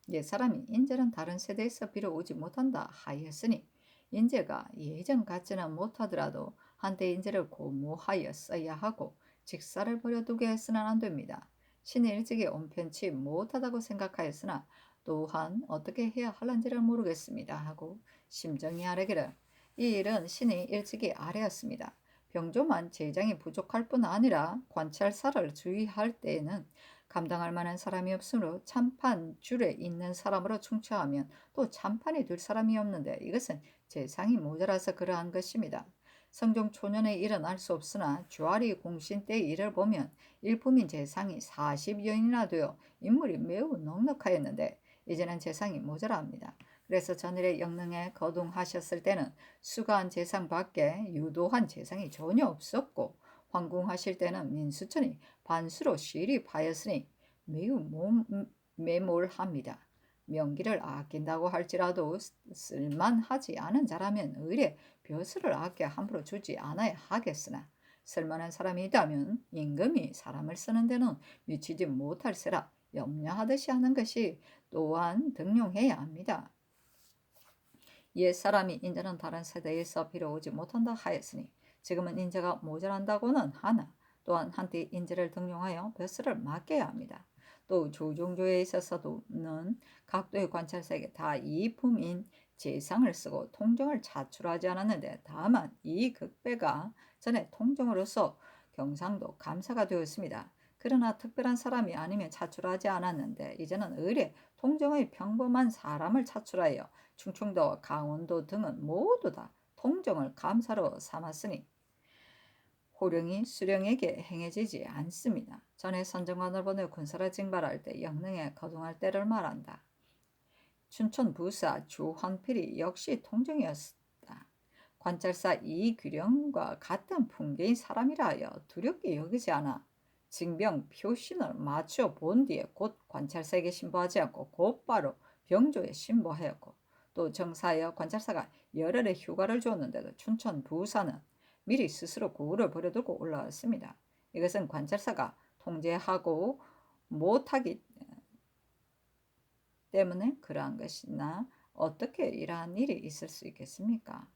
옛사람이 인제는 다른 세대에서 빌어오지 못한다 하였으니 인제가 예전 같지는 못하더라도 한때 인제를 고무하여 써야 하고 직사를 버려두게 해서는 안 됩니다. 신이 일찍이 온편치 못하다고 생각하였으나 또한 어떻게 해야 할런지를 모르겠습니다 하고 심정이 아뢰기를 이 일은 신이 일찍이 아뢰었습니다. 병조만 제장이 부족할 뿐 아니라 관찰사를 주의할 때에는 감당할 만한 사람이 없으므로 참판 줄에 있는 사람으로 충처하면 또 참판이 될 사람이 없는데 이것은 재상이 모자라서 그러한 것입니다. 성종 초년의 일은 알 수 없으나 주아리 공신 때의 일을 보면 일품인 재상이 40여인이나 되어 인물이 매우 넉넉하였는데 이제는 재상이 모자랍니다. 그래서 전일에 영릉에 거둥하셨을 때는 수가한 재상 밖에 유도한 재상이 전혀 없었고 황궁하실 때는 민수천이 반수로 시립하였으니 매우 매몰합니다. 명기를 아낀다고 할지라도 쓸만하지 않은 자라면 의뢰 벼슬을 아껴 함부로 주지 않아야 하겠으나 쓸만한 사람이 있다면 임금이 사람을 쓰는 데는 미치지 못할세라 염려하듯이 하는 것이 또한 등용해야 합니다. 옛 사람이 인자는 다른 세대에서 빌어오지 못한다 하였으니 지금은 인재가 모자란다고는 하나 또한 한때 인재를 등용하여 벼슬을 맡겨야 합니다. 또 조종조에 있어서는 각도의 관찰사에게 다 이품인 재상을 쓰고 통정을 자출하지 않았는데 다만 이 극배가 전에 통정으로서 경상도 감사가 되었습니다. 그러나 특별한 사람이 아니면 차출하지 않았는데 이제는 의례 통정의 평범한 사람을 차출하여 충청도와 강원도 등은 모두 다 통정을 감사로 삼았으니 호령이 수령에게 행해지지 않습니다. 전에 선정관을 보내 군사를 징발할 때 영릉에 거동할 때를 말한다. 춘천 부사 주환필이 역시 통정이었다. 관찰사 이규령과 같은 풍계인 사람이라 하여 두렵게 여기지 않아 징병 표신을 맞춰 본 뒤에 곧 관찰사에게 신고하지 않고 곧바로 병조에 신고하였고 또 정사하여 관찰사가 열흘의 휴가를 주었는데도 춘천 부사는 미리 스스로 구를 버려두고 올라왔습니다. 이것은 관찰사가 통제하고 못하기 때문에 그러한 것이나 어떻게 이러한 일이 있을 수 있겠습니까?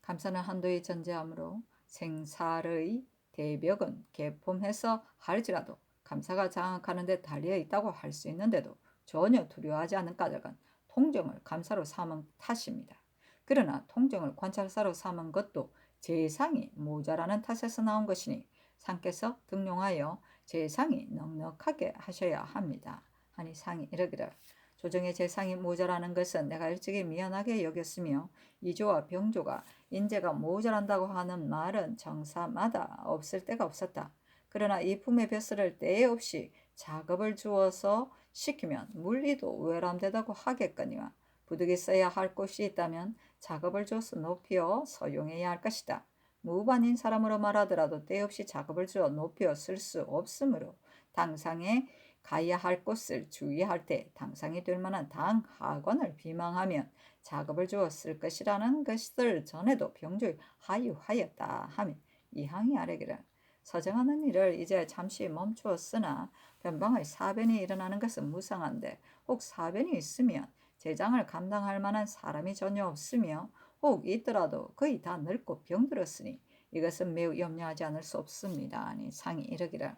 감사는 한도에 전제하므로 생사의 대벽은 개품해서 할지라도 감사가 장악하는 데 달려 있다고 할 수 있는데도 전혀 두려워하지 않은 까닭은 통정을 감사로 삼은 탓입니다. 그러나 통정을 관찰사로 삼은 것도 재상이 모자라는 탓에서 나온 것이니 상께서 등용하여 재상이 넉넉하게 하셔야 합니다. 하니 상이 이르기를 조정의 재상이 모자라는 것은 내가 일찍이 미안하게 여겼으며 이조와 병조가 인재가 모자란다고 하는 말은 정사마다 없을 때가 없었다. 그러나 이 품의 벼슬을 때에 없이 작업을 주어서 시키면 물리도 외람되다고 하겠거니와 부득이 써야 할 곳이 있다면 작업을 줘서 높여 서용해야 할 것이다. 무반인 사람으로 말하더라도 때없이 작업을 주어 높여 쓸 수 없으므로 당상에 가야 할 곳을 주의할 때 당상이 될 만한 당 하관을 비망하면 작업을 주어 쓸 것이라는 것을 전에도 병조에 하유하였다 하며 이항이 아뢰기를 서정하는 일을 이제 잠시 멈추었으나 변방의 사변이 일어나는 것은 무상한데 혹 사변이 있으면 재장을 감당할 만한 사람이 전혀 없으며 혹 있더라도 거의 다 늙고 병들었으니 이것은 매우 염려하지 않을 수 없습니다. 아니 상이 이르기를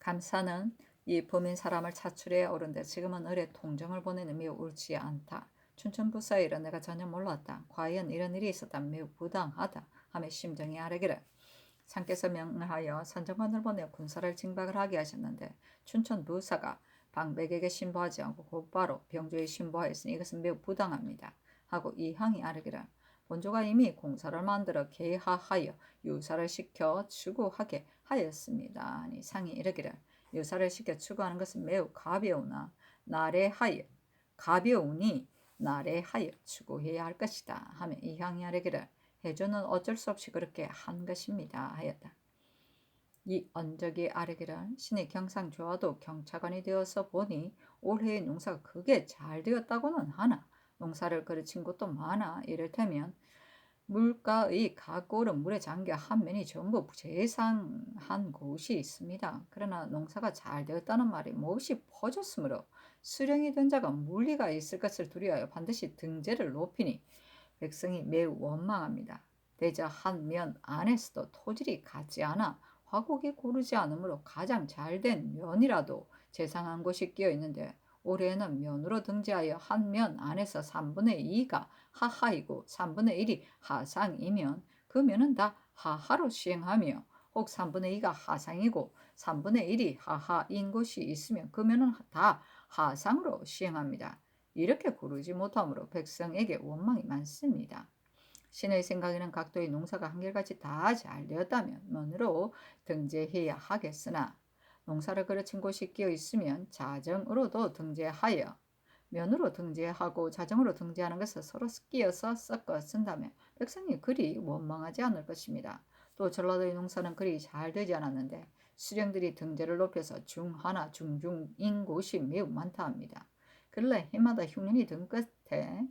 감사는 이 범인 사람을 차출해 오른데 지금은 을에 통정을 보내는 매우 옳지 않다. 춘천부사의 일은 내가 전혀 몰랐다. 과연 이런 일이 있었다면 매우 부당하다 하며 심정이 아르기를 상께서 명하여 선정관을 보내 군사를 징박을 하게 하셨는데 춘천부사가 방백에게 신고하지 않고 곧바로 병조에 신고하였으니 이것은 매우 부당합니다. 하고 이항이 아르기를 본조가 이미 공사를 만들어 개하하여 유사를 시켜 추구하게 하였습니다. 아니 상이 이르기를 유사를 시켜 추구하는 것은 매우 가벼우니 나래하여 추구해야 할 것이다 하며 이항이 아르기를 해조는 어쩔 수 없이 그렇게 한 것입니다 하였다. 이 언적이 아르기를 신이 경상 좋아도 경차관이 되어서 보니 올해의 농사가 그게 잘 되었다고는 하나 농사를 그르친 곳도 많아. 이를테면 물가의 가골은 물에 잠겨 한 면이 전부 재상한 곳이 있습니다. 그러나 농사가 잘 되었다는 말이 몹시 퍼졌으므로 수령이 된 자가 물리가 있을 것을 두려워하여 반드시 등재를 높이니 백성이 매우 원망합니다. 대저 한 면 안에서도 토질이 같지 않아 화곡이 고르지 않으므로 가장 잘된 면이라도 재상한 곳이 끼어 있는데 올해는 면으로 등재하여 한 면 안에서 3분의 2가 하하이고 3분의 1이 하상이면 그 면은 다 하하로 시행하며 혹 3분의 2가 하상이고 3분의 1이 하하인 곳이 있으면 그 면은 다 하상으로 시행합니다. 이렇게 고르지 못하므로 백성에게 원망이 많습니다. 신의 생각에는 각도의 농사가 한결같이 다 잘 되었다면 면으로 등재해야 하겠으나 농사를 그르친 곳이 끼어 있으면 자정으로도 등재하여 면으로 등재하고 자정으로 등재하는 것을 서로 끼어서 섞어 쓴다면 백성이 그리 원망하지 않을 것입니다. 또 전라도의 농사는 그리 잘 되지 않았는데 수령들이 등재를 높여서 중하나 중중인 곳이 매우 많다 합니다. 근래 해마다 흉년이 든 끝에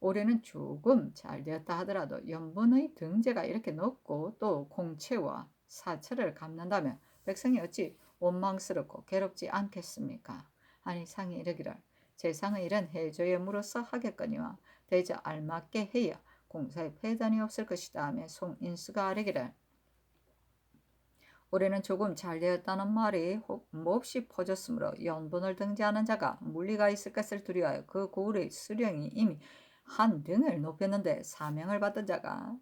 올해는 조금 잘 되었다 하더라도 연분의 등재가 이렇게 높고 또 공채와 사철을 갚는다면 백성이 어찌 원망스럽고 괴롭지 않겠습니까? 아니 상이 이르기를 재상의 일은 해조에 물어서 하겠거니와 대저 알맞게 해야 공사에 폐단이 없을 것이다 하며 송인수가 아뢰기를 올해는 조금 잘 되었다는 말이 몹시 퍼졌으므로 연분을 등재하는 자가 물리가 있을 것을 두려워하여 그 고을의 수령이 이미 한 등을 높였는데 사명을 받은 자가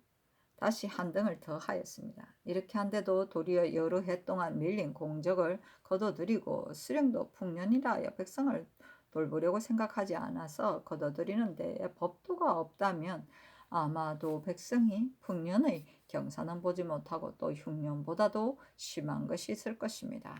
다시 한 등을 더 하였습니다. 이렇게 한데도 도리어 여러 해 동안 밀린 공적을 거둬들이고 수령도 풍년이라 하여 백성을 돌보려고 생각하지 않아서 거둬들이는데 법도가 없다면 아마도 백성이 풍년의 경사는 보지 못하고 또 흉년보다도 심한 것이 있을 것입니다.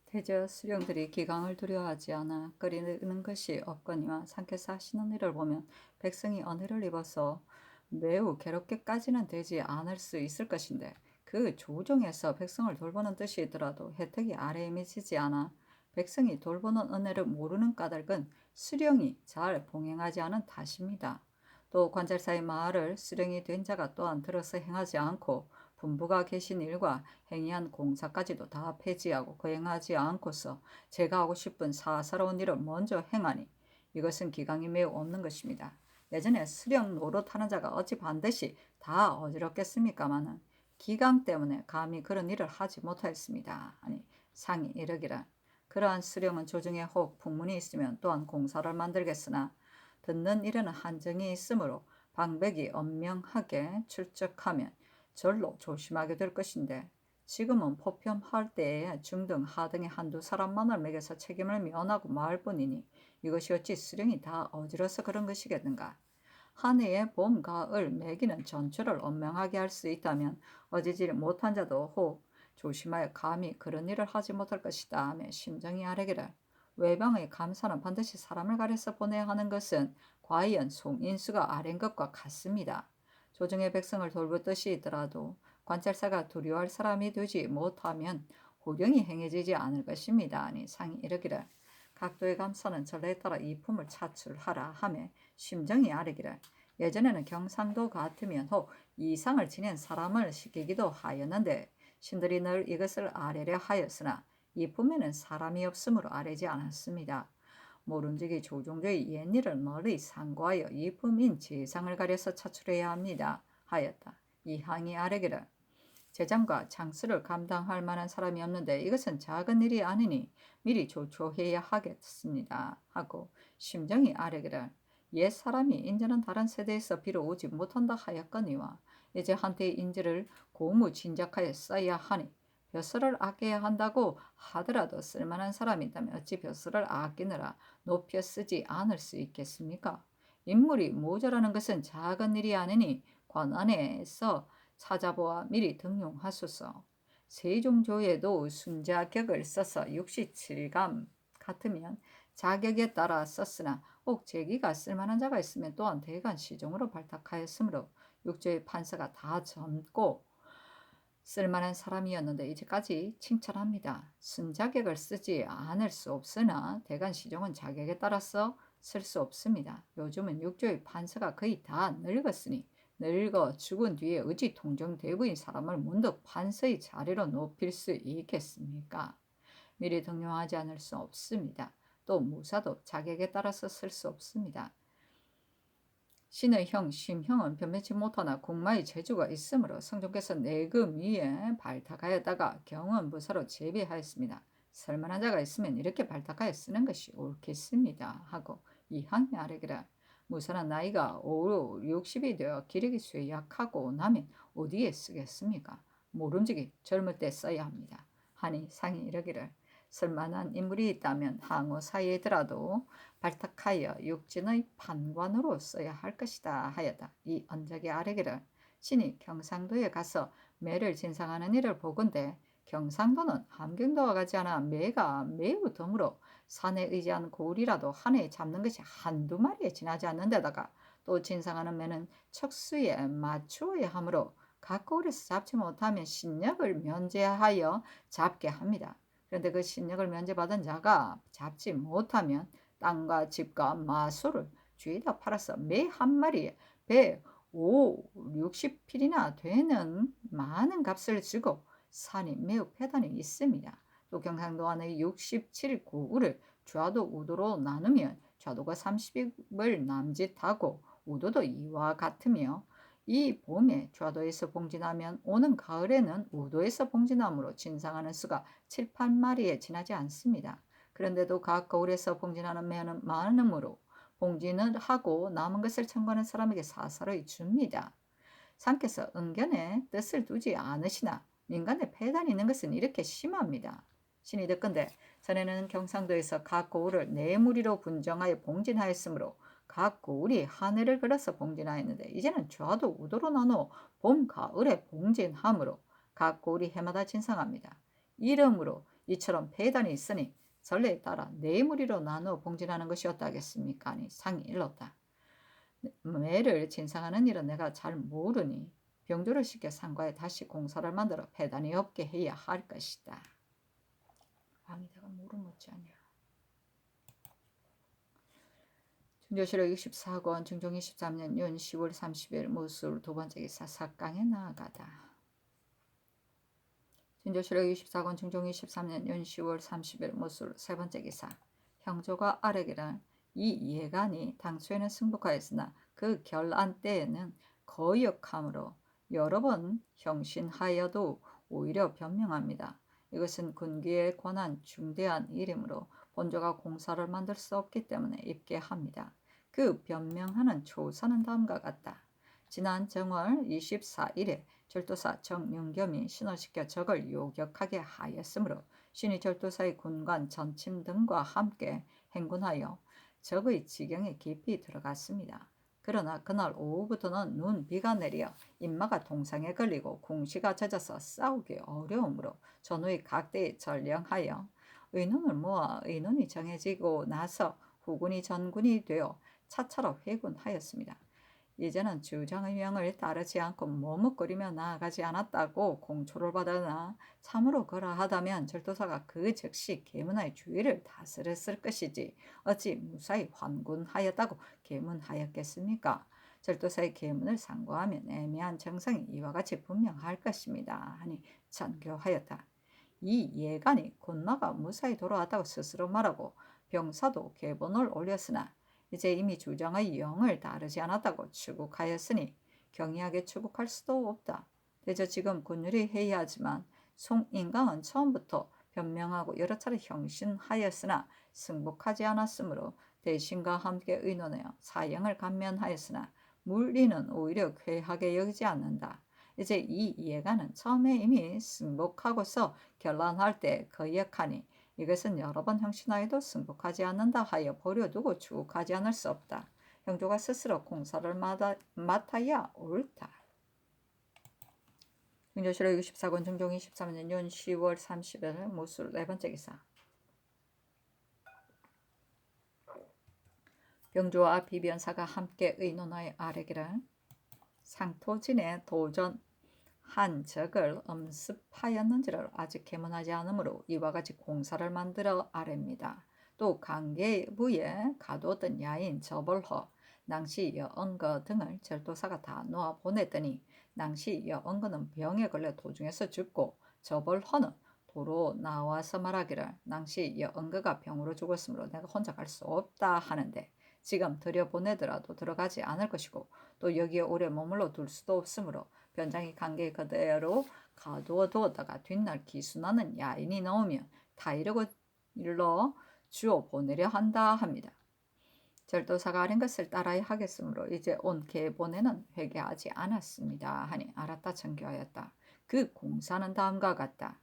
대저 수령들이 기강을 두려워하지 않아 끓이는 것이 없거니와 상께서 하시는 일을 보면 백성이 언해를 입어서 매우 괴롭게까지는 되지 않을 수 있을 것인데 그 조정에서 백성을 돌보는 뜻이 있더라도 혜택이 아래에 미치지 않아 백성이 돌보는 은혜를 모르는 까닭은 수령이 잘 봉행하지 않은 탓입니다. 또 관찰사의 말을 수령이 된 자가 또한 들어서 행하지 않고 분부가 계신 일과 행위한 공사까지도 다 폐지하고 거행하지 않고서 제가 하고 싶은 사사로운 일을 먼저 행하니 이것은 기강이 매우 없는 것입니다. 예전에 수령 노릇하는 자가 어찌 반드시 다 어지럽겠습니까마는 기강 때문에 감히 그런 일을 하지 못하였습니다. 아니 상이 이르기를 그러한 수령은 조정에 혹 풍문이 있으면 또한 공사를 만들겠으나 듣는 일에는 한정이 있으므로 방백이 엄명하게 출적하면 절로 조심하게 될 것인데 지금은 포편할 때에 중등 하등의 한두 사람만을 매겨서 책임을 면하고 말 뿐이니 이것이 어찌 수령이 다 어지러서 그런 것이겠는가. 한 해의 봄, 가을, 매기는 전초를 엄명하게 할 수 있다면 어지지 못한 자도 혹 조심하여 감히 그런 일을 하지 못할 것이다 하며 심정이 아뢰기를 외방의 감사는 반드시 사람을 가려서 보내야 하는 것은 과연 송인수가 아랜 것과 같습니다. 조정의 백성을 돌볼 뜻이 있더라도 관찰사가 두려워할 사람이 되지 못하면 호령이 행해지지 않을 것입니다. 아니 상이 이르기를 각도의 감사는 전례에 따라 이품을 차출하라 하며 심정이 아뢰기를 예전에는 경상도 같으면 혹 이상을 지낸 사람을 시키기도 하였는데 신들이 늘 이것을 아뢰려 하였으나 이품에는 사람이 없으므로 아뢰지 않았습니다. 모름지기 조종조의 옛일을 멀리 상고하여 이품인 재상을 가려서 차출해야 합니다. 하였다. 이항이 아뢰기를 재정과 장수를 감당할 만한 사람이 없는데 이것은 작은 일이 아니니 미리 조처해야 하겠습니다. 하고 심정이 아뢰기를 옛 사람이 인자는 다른 세대에서 비로 오지 못한다 하였거니와 이제 한때의 인지를 고무진작하여 써야 하니 벼슬을 아껴야 한다고 하더라도 쓸만한 사람이 있다면 어찌 벼슬을 아끼느라 높여 쓰지 않을 수 있겠습니까? 인물이 모자라는 것은 작은 일이 아니니 관안에서 찾아보아 미리 등용하소서. 세종조에도 순자격을 써서 67감 같으면 자격에 따라 썼으나 혹 제기가 쓸만한 자가 있으면 또한 대간 시종으로 발탁하였으므로 육조의 판서가 다 젊고 쓸만한 사람이었는데 이제까지 칭찬합니다. 순자격을 쓰지 않을 수 없으나 대간 시종은 자격에 따라서 쓸 수 없습니다. 요즘은 육조의 판서가 거의 다 늙었으니 늙어 죽은 뒤에 어찌 통정대부인 사람을 문득 판서의 자리로 높일 수 있겠습니까? 미리 등용하지 않을 수 없습니다. 또 무사도 자격에 따라서 쓸 수 없습니다. 신의 형 심형은 변변치 못하나 궁마의 재주가 있으므로 성종께서 내금 위에 발탁하였다가 경은 부사로 제비하였습니다. 설만한 자가 있으면 이렇게 발탁하여 쓰는 것이 옳겠습니다. 하고 이항이 아뢰기를 무사는 나이가 5, 60이 되어 기력이 쇠약하고 나면 어디에 쓰겠습니까? 모름지기 젊을 때 써야 합니다. 하니 상이 이르기를 쓸만한 인물이 있다면 항우 사이에더라도 발탁하여 육진의 판관으로 써야 할 것이다 하였다. 이 언적의 아래기를 신이 경상도에 가서 매를 진상하는 일을 보건대 경상도는 함경도와 같지 않아 매가 매우 드물어 산에 의지한 고울이라도 한 해에 잡는 것이 한두 마리에 지나지 않는 데다가 또 진상하는 매는 척수에 맞추어야 하므로 각 고울에서 잡지 못하면 신력을 면제하여 잡게 합니다. 그런데 그 신력을 면제받은 자가 잡지 못하면 땅과 집과 마소를 죄다 팔아서 매 한 마리에 배 5, 60필이나 되는 많은 값을 주고 산이 매우 패단이 있습니다. 또 경상도 안의 67고을을 좌도 우도로 나누면 좌도가 30을 남짓하고 우도도 이와 같으며 이 봄에 좌도에서 봉진하면 오는 가을에는 우도에서 봉진함으로 진상하는 수가 7, 8마리에 지나지 않습니다. 그런데도 각 거울에서 봉진하는 매는 많으므로 봉진을 하고 남은 것을 청구하는 사람에게 사사로이 줍니다. 상께서 은견에 뜻을 두지 않으시나 민간에 폐단이 있는 것은 이렇게 심합니다. 신이 듣건대 전에는 경상도에서 각 고을을 네 무리로 분정하여 봉진하였으므로 각 고을이 한 해를 걸어서 봉진하였는데 이제는 좌도 우도로 나누어 봄, 가을에 봉진함으로 각 고을이 해마다 진상합니다. 이러므로 이처럼 폐단이 있으니 전례에 따라 네 무리로 나누어 봉진하는 것이었다 하겠습니까? 아니 상이 일렀다. 매를 진상하는 일은 내가 잘 모르니 병조를 시켜 상과에 다시 공사를 만들어 폐단이 없게 해야 할 것이다. 왕이 내가 모르는 못지 않냐. 중조실록 64권 중종 23년 윤 10월 30일 무술 두 번째 기사 사강에 나아가다. 중조실록 24권 중종 23년 윤 10월 30일 무술 세 번째 기사 형조가 아뢰기를 이 예간이 당초에는 승복하였으나 그 결안 때에는 거역함으로 여러 번 형신하여도 오히려 변명합니다. 이것은 군기에 관한 중대한 일이므로 본조가 공사를 만들 수 없기 때문에 입게합니다. 그 변명하는 초사는 다음과 같다. 지난 정월 24일에 절도사 정윤겸이 신호시켜 적을 요격하게 하였으므로 신이 절도사의 군관 전침 등과 함께 행군하여 적의 지경에 깊이 들어갔습니다. 그러나 그날 오후부터는 눈비가 내려 인마가 동상에 걸리고 궁시가 젖어서 싸우기 어려우므로 전후의 각대에 전령하여 의논을 모아 의논이 정해지고 나서 후군이 전군이 되어 차차로 회군하였습니다. 이제는 주장의 명을 따르지 않고 머뭇거리며 나아가지 않았다고 공초를 받으나 참으로 그러하다면 절도사가 그 즉시 계문하의 주의를 다스렸을 것이지 어찌 무사히 환군하였다고 계문하였겠습니까? 절도사의 계문을 상고하면 애매한 정성이 이와 같이 분명할 것입니다. 하니 전교하였다. 이 예간이 군마가 무사히 돌아왔다고 스스로 말하고 병사도 계본을 올렸으나 이제 이미 주장의 영을 다르지 않았다고 추국하였으니 경이하게 추국할 수도 없다. 대저 지금 군율이 해이하지만 송인강은 처음부터 변명하고 여러 차례 형신하였으나 승복하지 않았으므로 대신과 함께 의논하여 사형을 감면하였으나 물리는 오히려 괴하게 여기지 않는다. 이제 이 예가는 처음에 이미 승복하고서 결란할 때 거역하니 이것은 여러 번 형신하여도 승복하지 않는다 하여 버려두고 쭉 가지 않을 수 없다. 형조가 스스로 공사를 맡아야 옳다. 중조실록 64권 중종 23년 윤 10월 30일 모술 네 번째 기사. 병조와 비변사가 함께 의논하여 아뢰기를 상토진의 도전 한 적을 엄습하였는지를 아직 계문하지 않으므로 이와 같이 공사를 만들어 아뢰입니다. 또 강계부에 가두었던 야인 저벌허, 낭시 여언거 등을 절도사가 다 놓아 보냈더니 낭시 여언거는 병에 걸려 도중에서 죽고 저벌허는 도로 나와서 말하기를 낭시 여언거가 병으로 죽었으므로 내가 혼자 갈 수 없다 하는데 지금 들여보내더라도 들어가지 않을 것이고 또 여기에 오래 머물러 둘 수도 없으므로 변장이 관계 그대로 가두어 두었다가 뒷날 기순하는 야인이 나오면 다 이러고 일러 주어 보내려 한다 합니다. 절도사가 아린 것을 따라야 하겠으므로 이제 온 계본에는 회개하지 않았습니다 하니 알았다 청교하였다. 그 공사는 다음과 같다.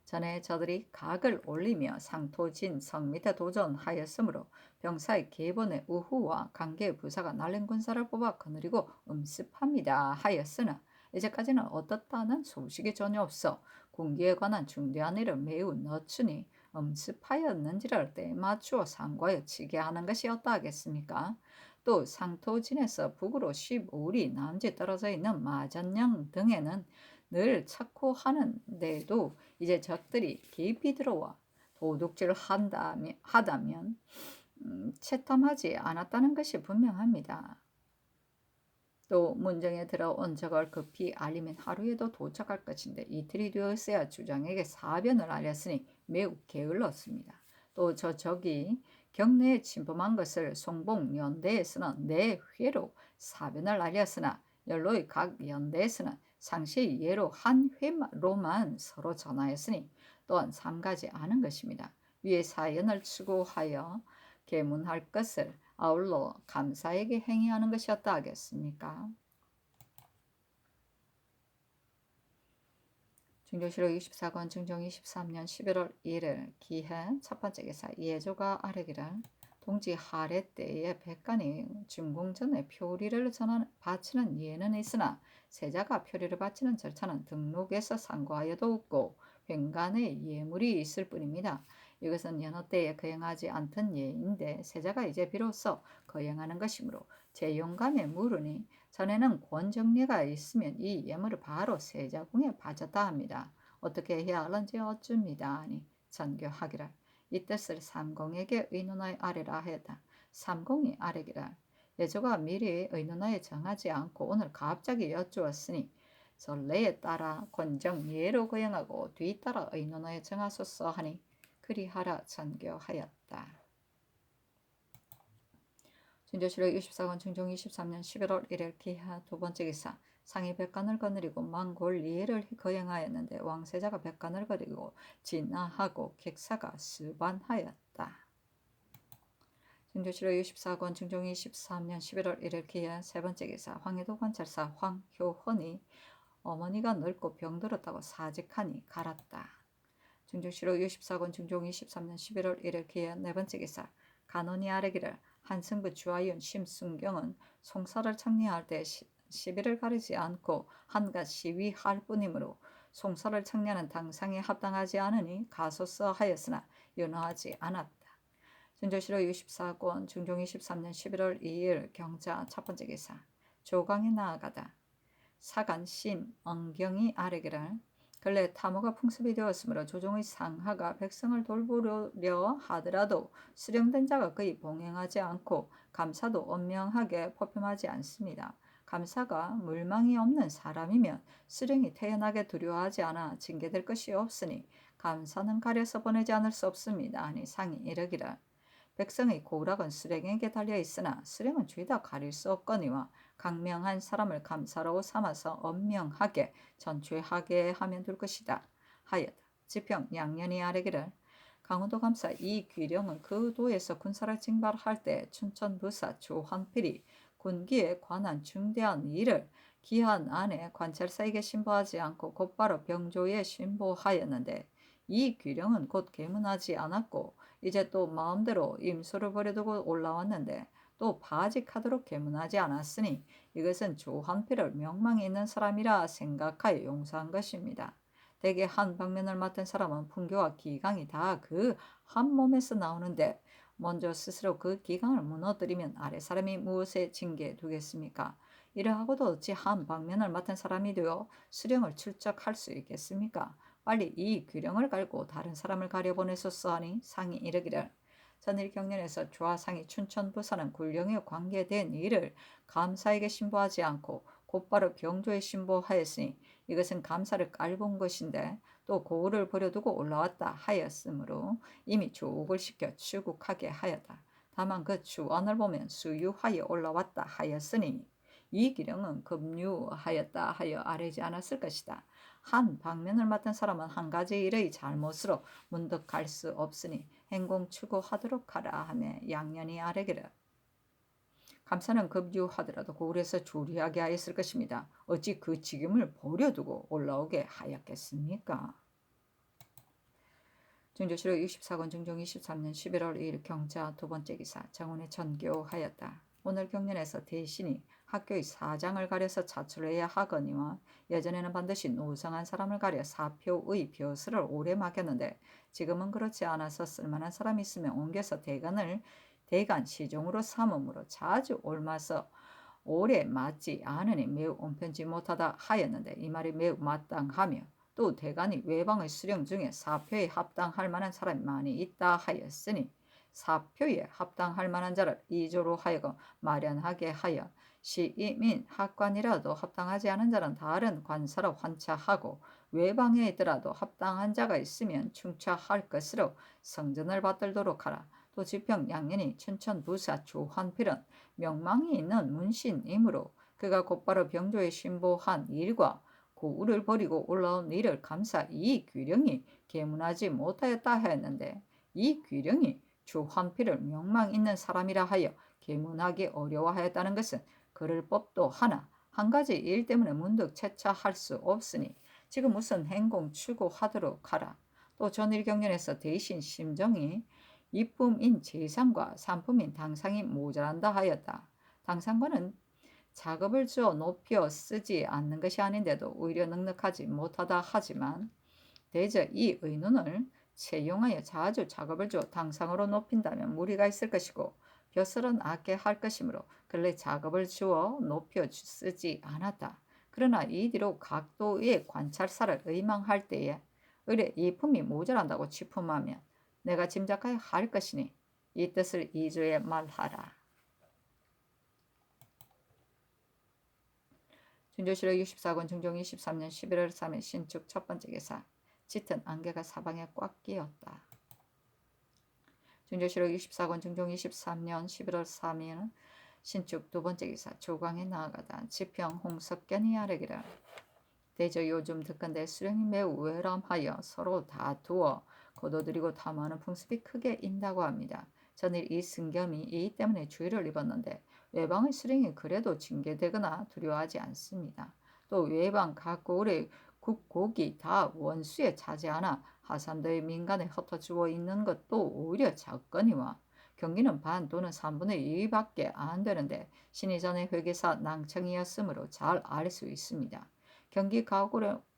전에 저들이 각을 올리며 상토진 성 밑에 도전하였으므로 병사의 계본의 우후와 관계의 부사가 날린 군사를 뽑아 거느리고 음습합니다 하였으나 이제까지는 어떻다는 소식이 전혀 없어 군기에 관한 중대한 일을 매우 늦추니 음습하였는지를 때맞추어 상과에 치게 하는 것이 어떠하겠습니까? 또 상토진에서 북으로 15리 남짓 떨어져 있는 마전령 등에는 늘 찾고 하는데도 이제 적들이 깊이 들어와 도둑질 하다면 채탐하지 않았다는 것이 분명합니다. 또 문정에 들어온 적을 급히 알리면 하루에도 도착할 것인데 이틀이 되었어야 주장에게 사변을 알렸으니 매우 게을렀습니다. 또 저 적이 경내에 침범한 것을 송봉 연대에서는 내 회로 사변을 알렸으나 연로의 각 연대에서는 상시 예로 한 회로만 서로 전하였으니 또한 삼가지 않은 것입니다. 위에 사연을 추구하여 계문할 것을 아울러 감사에게 행위하는 것이 어떠하겠습니까? 중조실록 24권 중종 23년 11월 1일 기해 첫 번째 기사 예조가 아뢰기를 동지 하례 때에 백간이 중궁전에 표리를 바치는 예는 있으나 세자가 표리를 바치는 절차는 등록에서 상고하여도 없고 횡간에 예물이 있을 뿐입니다. 이것은 여느 때에 거행하지 않던 예인데 세자가 이제 비로소 거행하는 것이므로 제용감에 물으니 전에는 권정례가 있으면 이 예물을 바로 세자궁에 바쳤다 합니다. 어떻게 해야 하는지 어쭅니다 하니 전교하기를 이 뜻을 삼공에게 의논하여 아뢰라 하였다. 삼공이 아뢰기를 예조가 미리 의논하여 정하지 않고 오늘 갑자기 여쭈었으니 전례에 따라 권정예로 거행하고 뒤따라 의논하여 정하소서 하니 그리하라 전교하였다. 중조실록 24권 중종 23년 11월 1일 기하 두 번째 기사 상이 백간을 거느리고 망골리에를 거행하였는데 왕세자가 백간을 거느리고 진하하고 객사가 수반하였다. 중조실록 24권 중종 23년 11월 1일 기하 세 번째 기사 황해도 관찰사 황효헌이 어머니가 늙고 병들었다고 사직하니 갈았다. 중조실록 64권 중종 23년 11월 1일 기해 네 번째 기사 간원이 아뢰기를 한승부 주하윤 심순경은 송사를 청리할 때 시비를 가리지 않고 한갓 시위할 뿐이므로 송사를 청리하는 당상에 합당하지 않으니 가소서 하였으나 윤허하지 않았다. 중조실록 64권 중종 23년 11월 2일 경자 첫 번째 기사 조강에 나아가다 사간 신엉경이 아뢰기를 근래 탐호가 풍습이 되었으므로 조정의 상하가 백성을 돌보려 하더라도 수령된 자가 거의 봉행하지 않고 감사도 엄명하게 포함하지 않습니다. 감사가 물망이 없는 사람이면 수령이 태연하게 두려워하지 않아 징계될 것이 없으니 감사는 가려서 보내지 않을 수 없습니다 하니 상이 이르기를 백성의 고락은 수령에게 달려있으나 수령은 죄다 가릴 수 없거니와 강명한 사람을 감사로 삼아서 엄명하게 전취하게 하면 될 것이다 하였다. 지평 양년이 아뢰기를 강원도 감사 이귀령은 그 도에서 군사를 징발할 때 춘천부사 조한필이 군기에 관한 중대한 일을 기한 안에 관찰사에게 신고하지 않고 곧바로 병조에 신고하였는데 이 귀령은 곧 개문하지 않았고 이제 또 마음대로 임소를 버려두고 올라왔는데 또 바직하도록 개문하지 않았으니 이것은 조한필을 명망이 있는 사람이라 생각하여 용서한 것입니다. 대개 한 방면을 맡은 사람은 풍교와 기강이 다 그 한 몸에서 나오는데 먼저 스스로 그 기강을 무너뜨리면 아래 사람이 무엇에 징계 두겠습니까? 이러하고도 어찌 한 방면을 맡은 사람이 되어 수령을 출적할 수 있겠습니까? 빨리 이 귀령을 갈고 다른 사람을 가려보내소서 하니 상이 이르기를 전일 경련에서 조하상이 춘천부사는 굴령에 관계된 일을 감사에게 신고하지 않고 곧바로 병조에 신고하였으니 이것은 감사를 깔본 것인데 또 고을을 버려두고 올라왔다 하였으므로 이미 조옥을 시켜 출국하게 하였다. 다만 그 주안을 보면 수유하여 올라왔다 하였으니 이 기령은 급류하였다 하여 아뢰지 않았을 것이다. 한 방면을 맡은 사람은 한 가지 일의 잘못으로 문득 갈 수 없으니 행공 추구하도록 하라 하며 양년이 아뢰기를 감사는 급류하더라도 고을에서 조리하게 하였을 것입니다. 어찌 그 직임을 버려두고 올라오게 하였겠습니까? 중조실록 64권 중종 23년 11월 2일 경자 두 번째 기사 정원에 전교하였다. 오늘 경련에서 대신이 학교의 사장을 가려서 차출해야 하거니와 예전에는 반드시 노성한 사람을 가려 사표의 벼슬을 오래 맡겼는데 지금은 그렇지 않아서 쓸만한 사람이 있으면 옮겨서 대간 시종으로 삼음으로 자주 옮아서 오래 맞지 않으니 매우 온편치 못하다 하였는데 이 말이 매우 마땅하며 또 대간이 외방의 수령 중에 사표에 합당할 만한 사람이 많이 있다 하였으니 사표에 합당할 만한 자를 이조로 하여금 마련하게 하여 시민 학관이라도 합당하지 않은 자는 다른 관사로 환차하고 외방에 있더라도 합당한 자가 있으면 충차할 것으로 성전을 받들도록 하라. 또 지평 양년이 춘천부사 조한필은 명망이 있는 문신이므로 그가 곧바로 병조에 신고한 일과 고을을 버리고 올라온 일을 감사 이 귀령이 계문하지 못하였다 하였는데 이 귀령이 조한필을 명망 있는 사람이라 하여 계문하기 어려워하였다는 것은 그럴 법도 하나 한 가지 일 때문에 문득 채차할 수 없으니 지금 우선 행공 추구하도록 하라. 또 전일 경련에서 대신 심정이 이품인 재상과 삼품인 당상이 모자란다 하였다. 당상과는 작업을 주어 높여 쓰지 않는 것이 아닌데도 오히려 넉넉하지 못하다 하지만 대저 이 의논을 채용하여 자주 작업을 주어 당상으로 높인다면 무리가 있을 것이고 벼슬은 아껴 할 것이므로 근래 작업을 주어 높여 쓰지 않았다. 그러나 이 뒤로 각도의 관찰사를 의망할 때에 의뢰 이품이 모자란다고 취품하면 내가 짐작하여 할 것이니 이 뜻을 이주에 말하라. 중조실록 64권 중종 23년 11월 3일 신축 첫 번째 기사 짙은 안개가 사방에 꽉 끼었다. 중조실록 64권 중종 23년 11월 3일 신축 두 번째 기사 조광에 나아가다 지평 홍석견이 아뢰기를 대저 요즘 듣건대 수령이 매우 외람하여 서로 다투어 거둬들이고 탐하는 풍습이 크게 인다고 합니다. 전일 이 승겸이 이 때문에 주의를 입었는데 외방의 수령이 그래도 징계되거나 두려워하지 않습니다. 또 외방 각 고을의 국곡이 다 원수에 차지하나 하산도의 민간에 흩어지고 있는 것도 오히려 작거니와 경기는 반 또는 3분의 2밖에 안 되는데 신이 전에 회계사 낭청이었으므로 잘 알 수 있습니다. 경기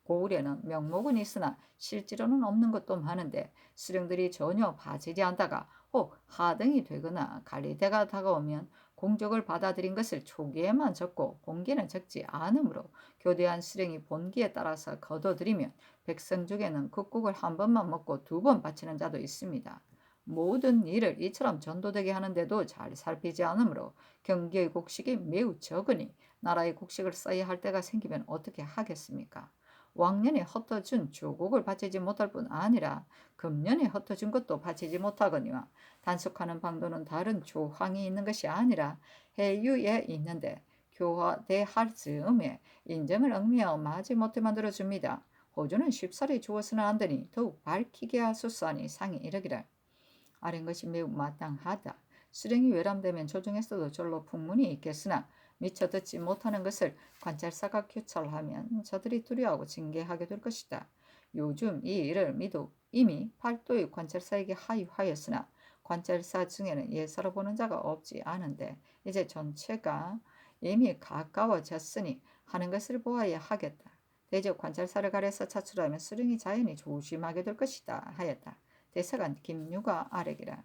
고을에는 명목은 있으나 실제로는 없는 것도 많은데 수령들이 전혀 봐지지 않다가 혹 하등이 되거나 관리대가 다가오면 공적을 받아들인 것을 초기에만 적고 본기는 적지 않으므로 교대한 수령이 본기에 따라서 거둬들이면 백성 중에는 국국을 한 번만 먹고 두 번 바치는 자도 있습니다. 모든 일을 이처럼 전도되게 하는데도 잘 살피지 않으므로 경기의 곡식이 매우 적으니 나라의 곡식을 써야 할 때가 생기면 어떻게 하겠습니까? 왕년에 흩어준 조국을 바치지 못할 뿐 아니라 금년에 흩어준 것도 바치지 못하거니와 단속하는 방도는 다른 조항이 있는 것이 아니라 해유에 있는데 교화대할 즈음에 인정을 얽매어 마지 못해 만들어줍니다. 호주는 쉽사리 주어서는 안 되니 더욱 밝히게 하소서하니 상이 이르기를 아는 것이 매우 마땅하다. 수령이 외람되면 조정에서도 절로 풍문이 있겠으나 미처 듣지 못하는 것을 관찰사가 규찰하면 저들이 두려워하고 징계하게 될 것이다. 요즘 이 일을 미도 이미 팔도의 관찰사에게 하유하였으나 관찰사 중에는 예사로 보는 자가 없지 않은데 이제 전체가 이미 가까워졌으니 하는 것을 보아야 하겠다. 대저 관찰사를 가려서 차출하면 수령이 자연히 조심하게 될 것이다 하였다. 대사관 김유가 아래기라.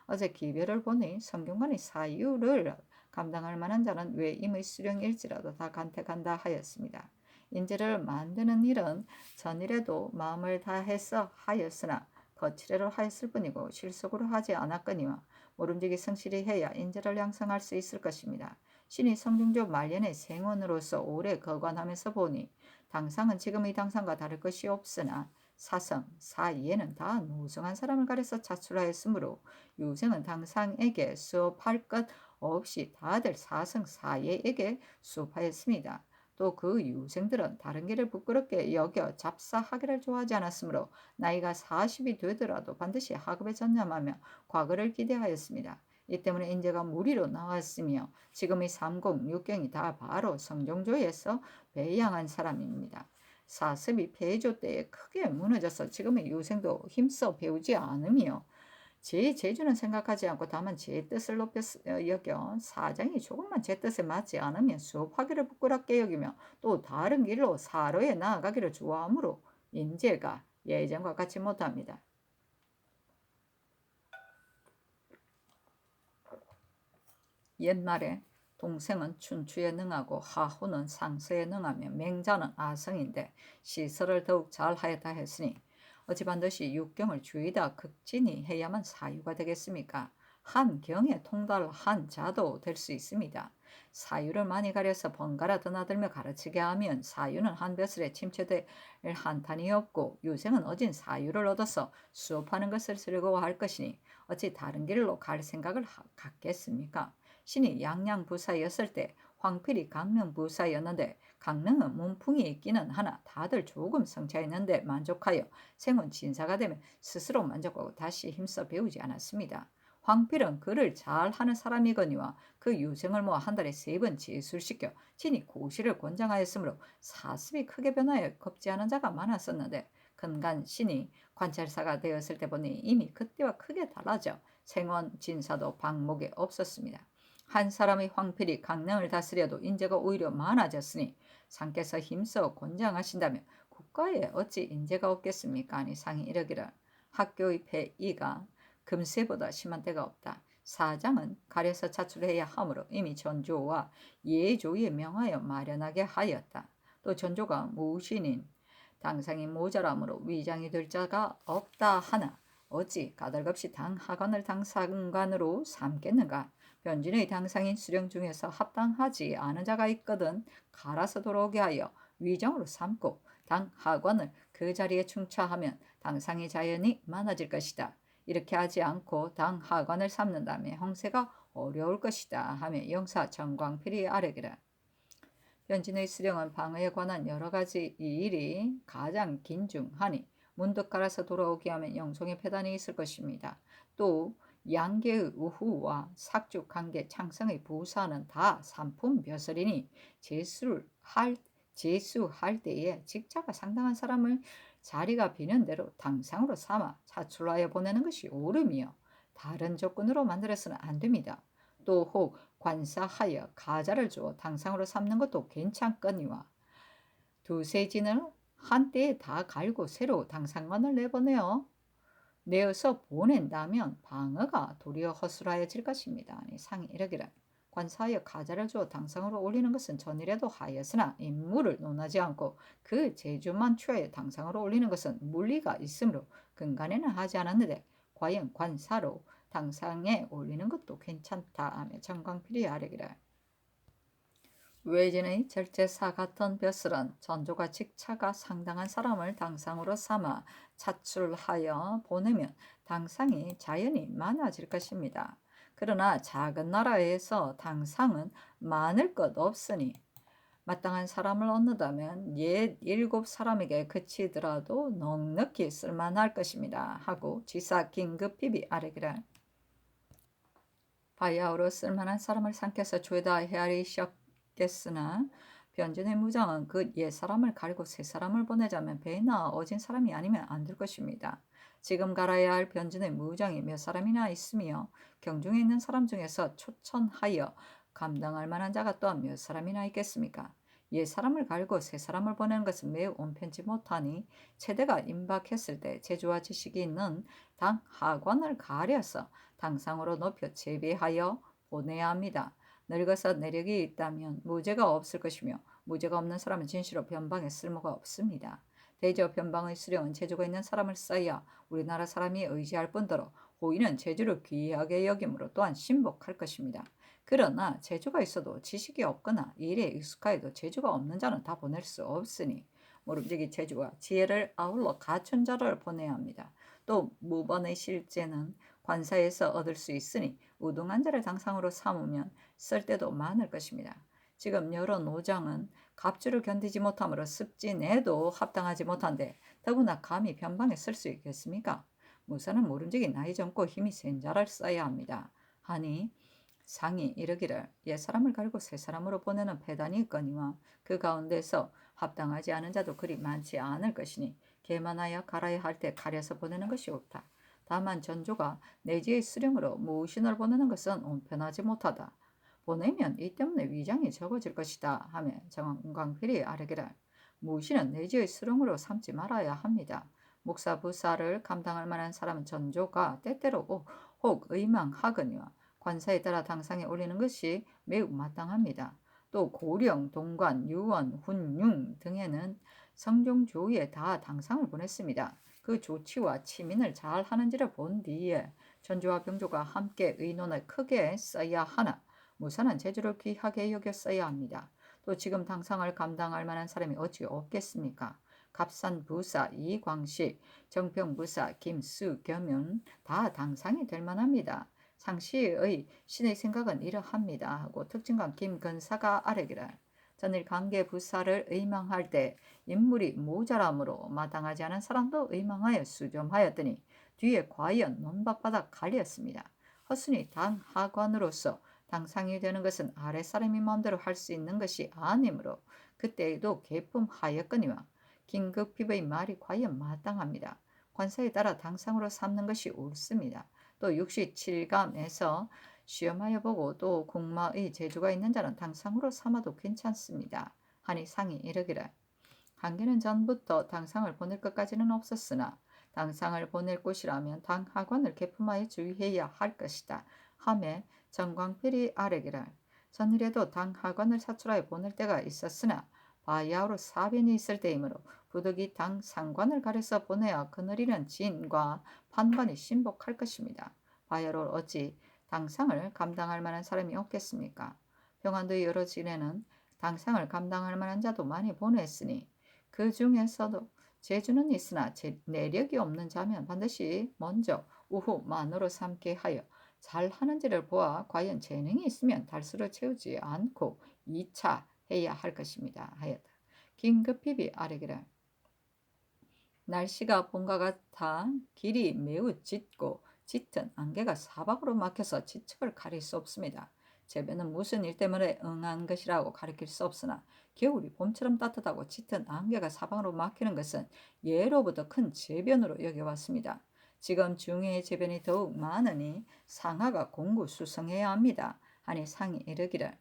어제 기별을 보니 성균관의 사유를 감당할 만한 자는 외임의 수령일지라도 다 간택한다 하였습니다. 인재를 만드는 일은 전일에도 마음을 다해서 하였으나 거칠애로 하였을 뿐이고 실속으로 하지 않았거니와 모름지기 성실히 해야 인재를 양성할 수 있을 것입니다. 신이 성중조 말년의 생원으로서 오래 거관하면서 보니 당상은 지금의 당상과 다를 것이 없으나 사성, 사이에는 다 노성한 사람을 가려서 차출하였으므로 유생은 당상에게 수업할 것 없이 다들 사성, 사예에게 수업하였습니다. 또 그 유생들은 다른 길을 부끄럽게 여겨 잡사하기를 좋아하지 않았으므로 나이가 40이 되더라도 반드시 학업에 전념하며 과거를 기대하였습니다. 이 때문에 인재가 무리로 나왔으며 지금의 30, 6경이 다 바로 성종조에서 배양한 사람입니다. 사습이 폐조 때에 크게 무너져서 지금의 유생도 힘써 배우지 않으며 제 재주는 생각하지 않고 다만 제 뜻을 높여 여겨 사장이 조금만 제 뜻에 맞지 않으면 수업하기를 부끄럽게 여기며 또 다른 길로 사로에 나아가기를 좋아하므로 인재가 예전과 같이 못합니다. 옛말에 동생은 춘추에 능하고 하후는 상서에 능하며 맹자는 아성인데 시설을 더욱 잘하였다 했으니 어찌 반드시 육경을 주의다 극진히 해야만 사유가 되겠습니까? 한 경에 통달한 자도 될 수 있습니다. 사유를 많이 가려서 번갈아 드나들며 가르치게 하면 사유는 한 벼슬에 침체될 한탄이 없고 유생은 어진 사유를 얻어서 수업하는 것을 즐거워할 것이니 어찌 다른 길로 갈 생각을 갖겠습니까? 신이 양양부사였을 때 황필이 강릉부사였는데 강릉은 문풍이 있기는 하나 다들 조금 성차했는데 만족하여 생훈 진사가 되면 스스로 만족하고 다시 힘써 배우지 않았습니다. 황필은 글을 잘하는 사람이거니와 그 유생을 모아 한 달에 3번 제술시켜 친히 고시를 권장하였으므로 사습이 크게 변하여 겁지 않은 자가 많았었는데 근간 신이 관찰사가 되었을 때 보니 이미 그때와 크게 달라져 생원 진사도 방목에 없었습니다. 한 사람의 황필이 강릉을 다스려도 인재가 오히려 많아졌으니 상께서 힘써 권장하신다면 국가에 어찌 인재가 없겠습니까? 아니 상이 이르기를 학교의 폐이가 금세보다 심한 때가 없다. 사장은 가려서 차출해야 하므로 이미 전조와 예조에 명하여 마련하게 하였다. 또 전조가 무신인 당상이 모자람으로 위장이 될 자가 없다 하나 어찌 까닭없이 당하관을 당상관으로 삼겠는가? 변진의 당상인 수령 중에서 합당하지 않은 자가 있거든 갈아서 돌아오게 하여 위정으로 삼고 당하관을 그 자리에 충차하면 당상의 자연이 많아질 것이다. 이렇게 하지 않고 당하관을 삼는다면 형세가 어려울 것이다 하며 영사 정광필이 아뢰기를 변진의 수령은 방어에 관한 여러 가지 일이 가장 긴중하니 문득 갈아서 돌아오게 하면 영송의 폐단이 있을 것입니다. 또 양계의 우후와 삭주, 관계, 창성의 부사는 다 삼품벼슬이니 제수할 때에 직자가 상당한 사람을 자리가 비는 대로 당상으로 삼아 차출하여 보내는 것이 옳으며 다른 조건으로 만들어서는 안 됩니다. 또 혹 관사하여 가자를 주어 당상으로 삼는 것도 괜찮거니와 두세 진을 한때에 다 갈고 새로 당상관을 내어서 보낸다면 방어가 도리어 허술하여질 것입니다. 상이 이르기를 관사하여 가자를 주어 당상으로 올리는 것은 전일에도 하였으나 인물을 논하지 않고 그 재주만 취하여 당상으로 올리는 것은 물리가 있으므로 근간에는 하지 않았는데 과연 관사로 당상에 올리는 것도 괜찮다 하며 정광필이 아뢰기를 외진의 절제사 같은 벼슬은 전조가 직차가 상당한 사람을 당상으로 삼아 차출하여 보내면 당상이 자연히 많아질 것입니다. 그러나 작은 나라에서 당상은 많을 것 없으니 마땅한 사람을 얻는다면 옛 7사람에게 그치더라도 넉넉히 쓸만할 것입니다. 하고 지사 긴급히비 아뢰기를 바야흐로 쓸만한 사람을 삼켜서 죄다 헤아리셨겠으나 변진의 무장은 그 옛사람을 가리고 새사람을 보내자면 배나 어진 사람이 아니면 안 될 것입니다. 지금 갈아야 할 변진의 무장이 몇 사람이나 있으며 경중에 있는 사람 중에서 초천하여 감당할 만한 자가 또한 몇 사람이나 있겠습니까? 옛사람을 가리고 새사람을 보내는 것은 매우 온편치 못하니 체대가 임박했을 때 재주와 지식이 있는 당 하관을 가려서 당상으로 높여 재배하여 보내야 합니다. 늙어서 내력이 있다면 무죄가 없을 것이며 무죄가 없는 사람은 진시로 변방에 쓸모가 없습니다. 대저 변방의 수령은 재주가 있는 사람을 써야 우리나라 사람이 의지할 뿐더러 호의는 재주를 귀하게 여김으로 또한 신복할 것입니다. 그러나 재주가 있어도 지식이 없거나 일에 익숙하여도 재주가 없는 자는 다 보낼 수 없으니 모름지기 재주와 지혜를 아울러 갖춘 자를 보내야 합니다. 또 무번의 실제는 관사에서 얻을 수 있으니 우등한 자를 당상으로 삼으면 쓸 때도 많을 것입니다. 지금 여러 노장은 갑주를 견디지 못하므로 습진에도 합당하지 못한데 더구나 감히 변방에 쓸 수 있겠습니까? 무사는 모름지기 나이 젊고 힘이 센 자를 써야 합니다. 하니 상이 이르기를 옛사람을 가리고 새사람으로 보내는 패단이 있거니와 그 가운데서 합당하지 않은 자도 그리 많지 않을 것이니 개만하여 갈아야 할 때 가려서 보내는 것이 옳다. 다만 전조가 내지의 수령으로 무신을 보내는 것은 온편하지 못하다. 보내면 이 때문에 위장이 적어질 것이다 하며 정광필이 아뢰기를 무신은 내지의 수령으로 삼지 말아야 합니다. 목사 부사를 감당할 만한 사람은 전조가 때때로 혹 의망하거니와 관사에 따라 당상에 올리는 것이 매우 마땅합니다. 또 고령, 동관, 유원, 훈융 등에는 성종조위에 다 당상을 보냈습니다. 그 조치와 치민을 잘 하는지를 본 뒤에 전조와 병조가 함께 의논을 크게 써야 하나 무사는 재주를 귀하게 여겨 써야 합니다. 또 지금 당상을 감당할 만한 사람이 어찌 없겠습니까? 갑산부사 이광식, 정평부사 김수겸은 다 당상이 될 만합니다. 상시의 신의 생각은 이러합니다 하고 특징관 김근사가 아뢰기를 전일 관계 부사를 의망할 때 인물이 모자람으로 마땅하지 않은 사람도 의망하여 수점하였더니 뒤에 과연 논박바닥 갈렸습니다. 허순이 당 하관으로서 당상이 되는 것은 아랫사람이 마음대로 할 수 있는 것이 아니므로 그때에도 개품하였거니와 긴급피부의 말이 과연 마땅합니다. 관사에 따라 당상으로 삼는 것이 옳습니다. 또 67감에서 시험하여 보고 또 국마의 재주가 있는 자는 당상으로 삼아도 괜찮습니다. 하니 상이 이르기를 관계는 전부터 당상을 보낼 것까지는 없었으나 당상을 보낼 곳이라면 당 하관을 개품하여 주의해야 할 것이다. 하매 정광필이 아뢰기를 전일에도 당 하관을 사출하여 보낼 때가 있었으나 바야흐로 사변이 있을 때이므로 부득이 당 상관을 가려서 보내야 그늘이는 진과 판관이 신복할 것입니다. 바야흐로 어찌 당상을 감당할 만한 사람이 없겠습니까? 평안도의 여러 진에는 당상을 감당할 만한 자도 많이 보냈으니 그 중에서도 재주는 있으나 내력이 없는 자면 반드시 먼저 우후 만으로 삼게 하여 잘하는지를 보아 과연 재능이 있으면 달수를 채우지 않고 2차 해야 할 것입니다. 하였다. 긴급히 아뢰기를 날씨가 봄과 같아 길이 매우 짙고 짙은 안개가 사방으로 막혀서 지척을 가릴 수 없습니다. 재변은 무슨 일 때문에 응한 것이라고 가리킬 수 없으나 겨울이 봄처럼 따뜻하고 짙은 안개가 사방으로 막히는 것은 예로부터 큰 재변으로 여겨왔습니다. 지금 중해의 재변이 더욱 많으니 상하가 공구수성해야 합니다. 하니 상이 이르기를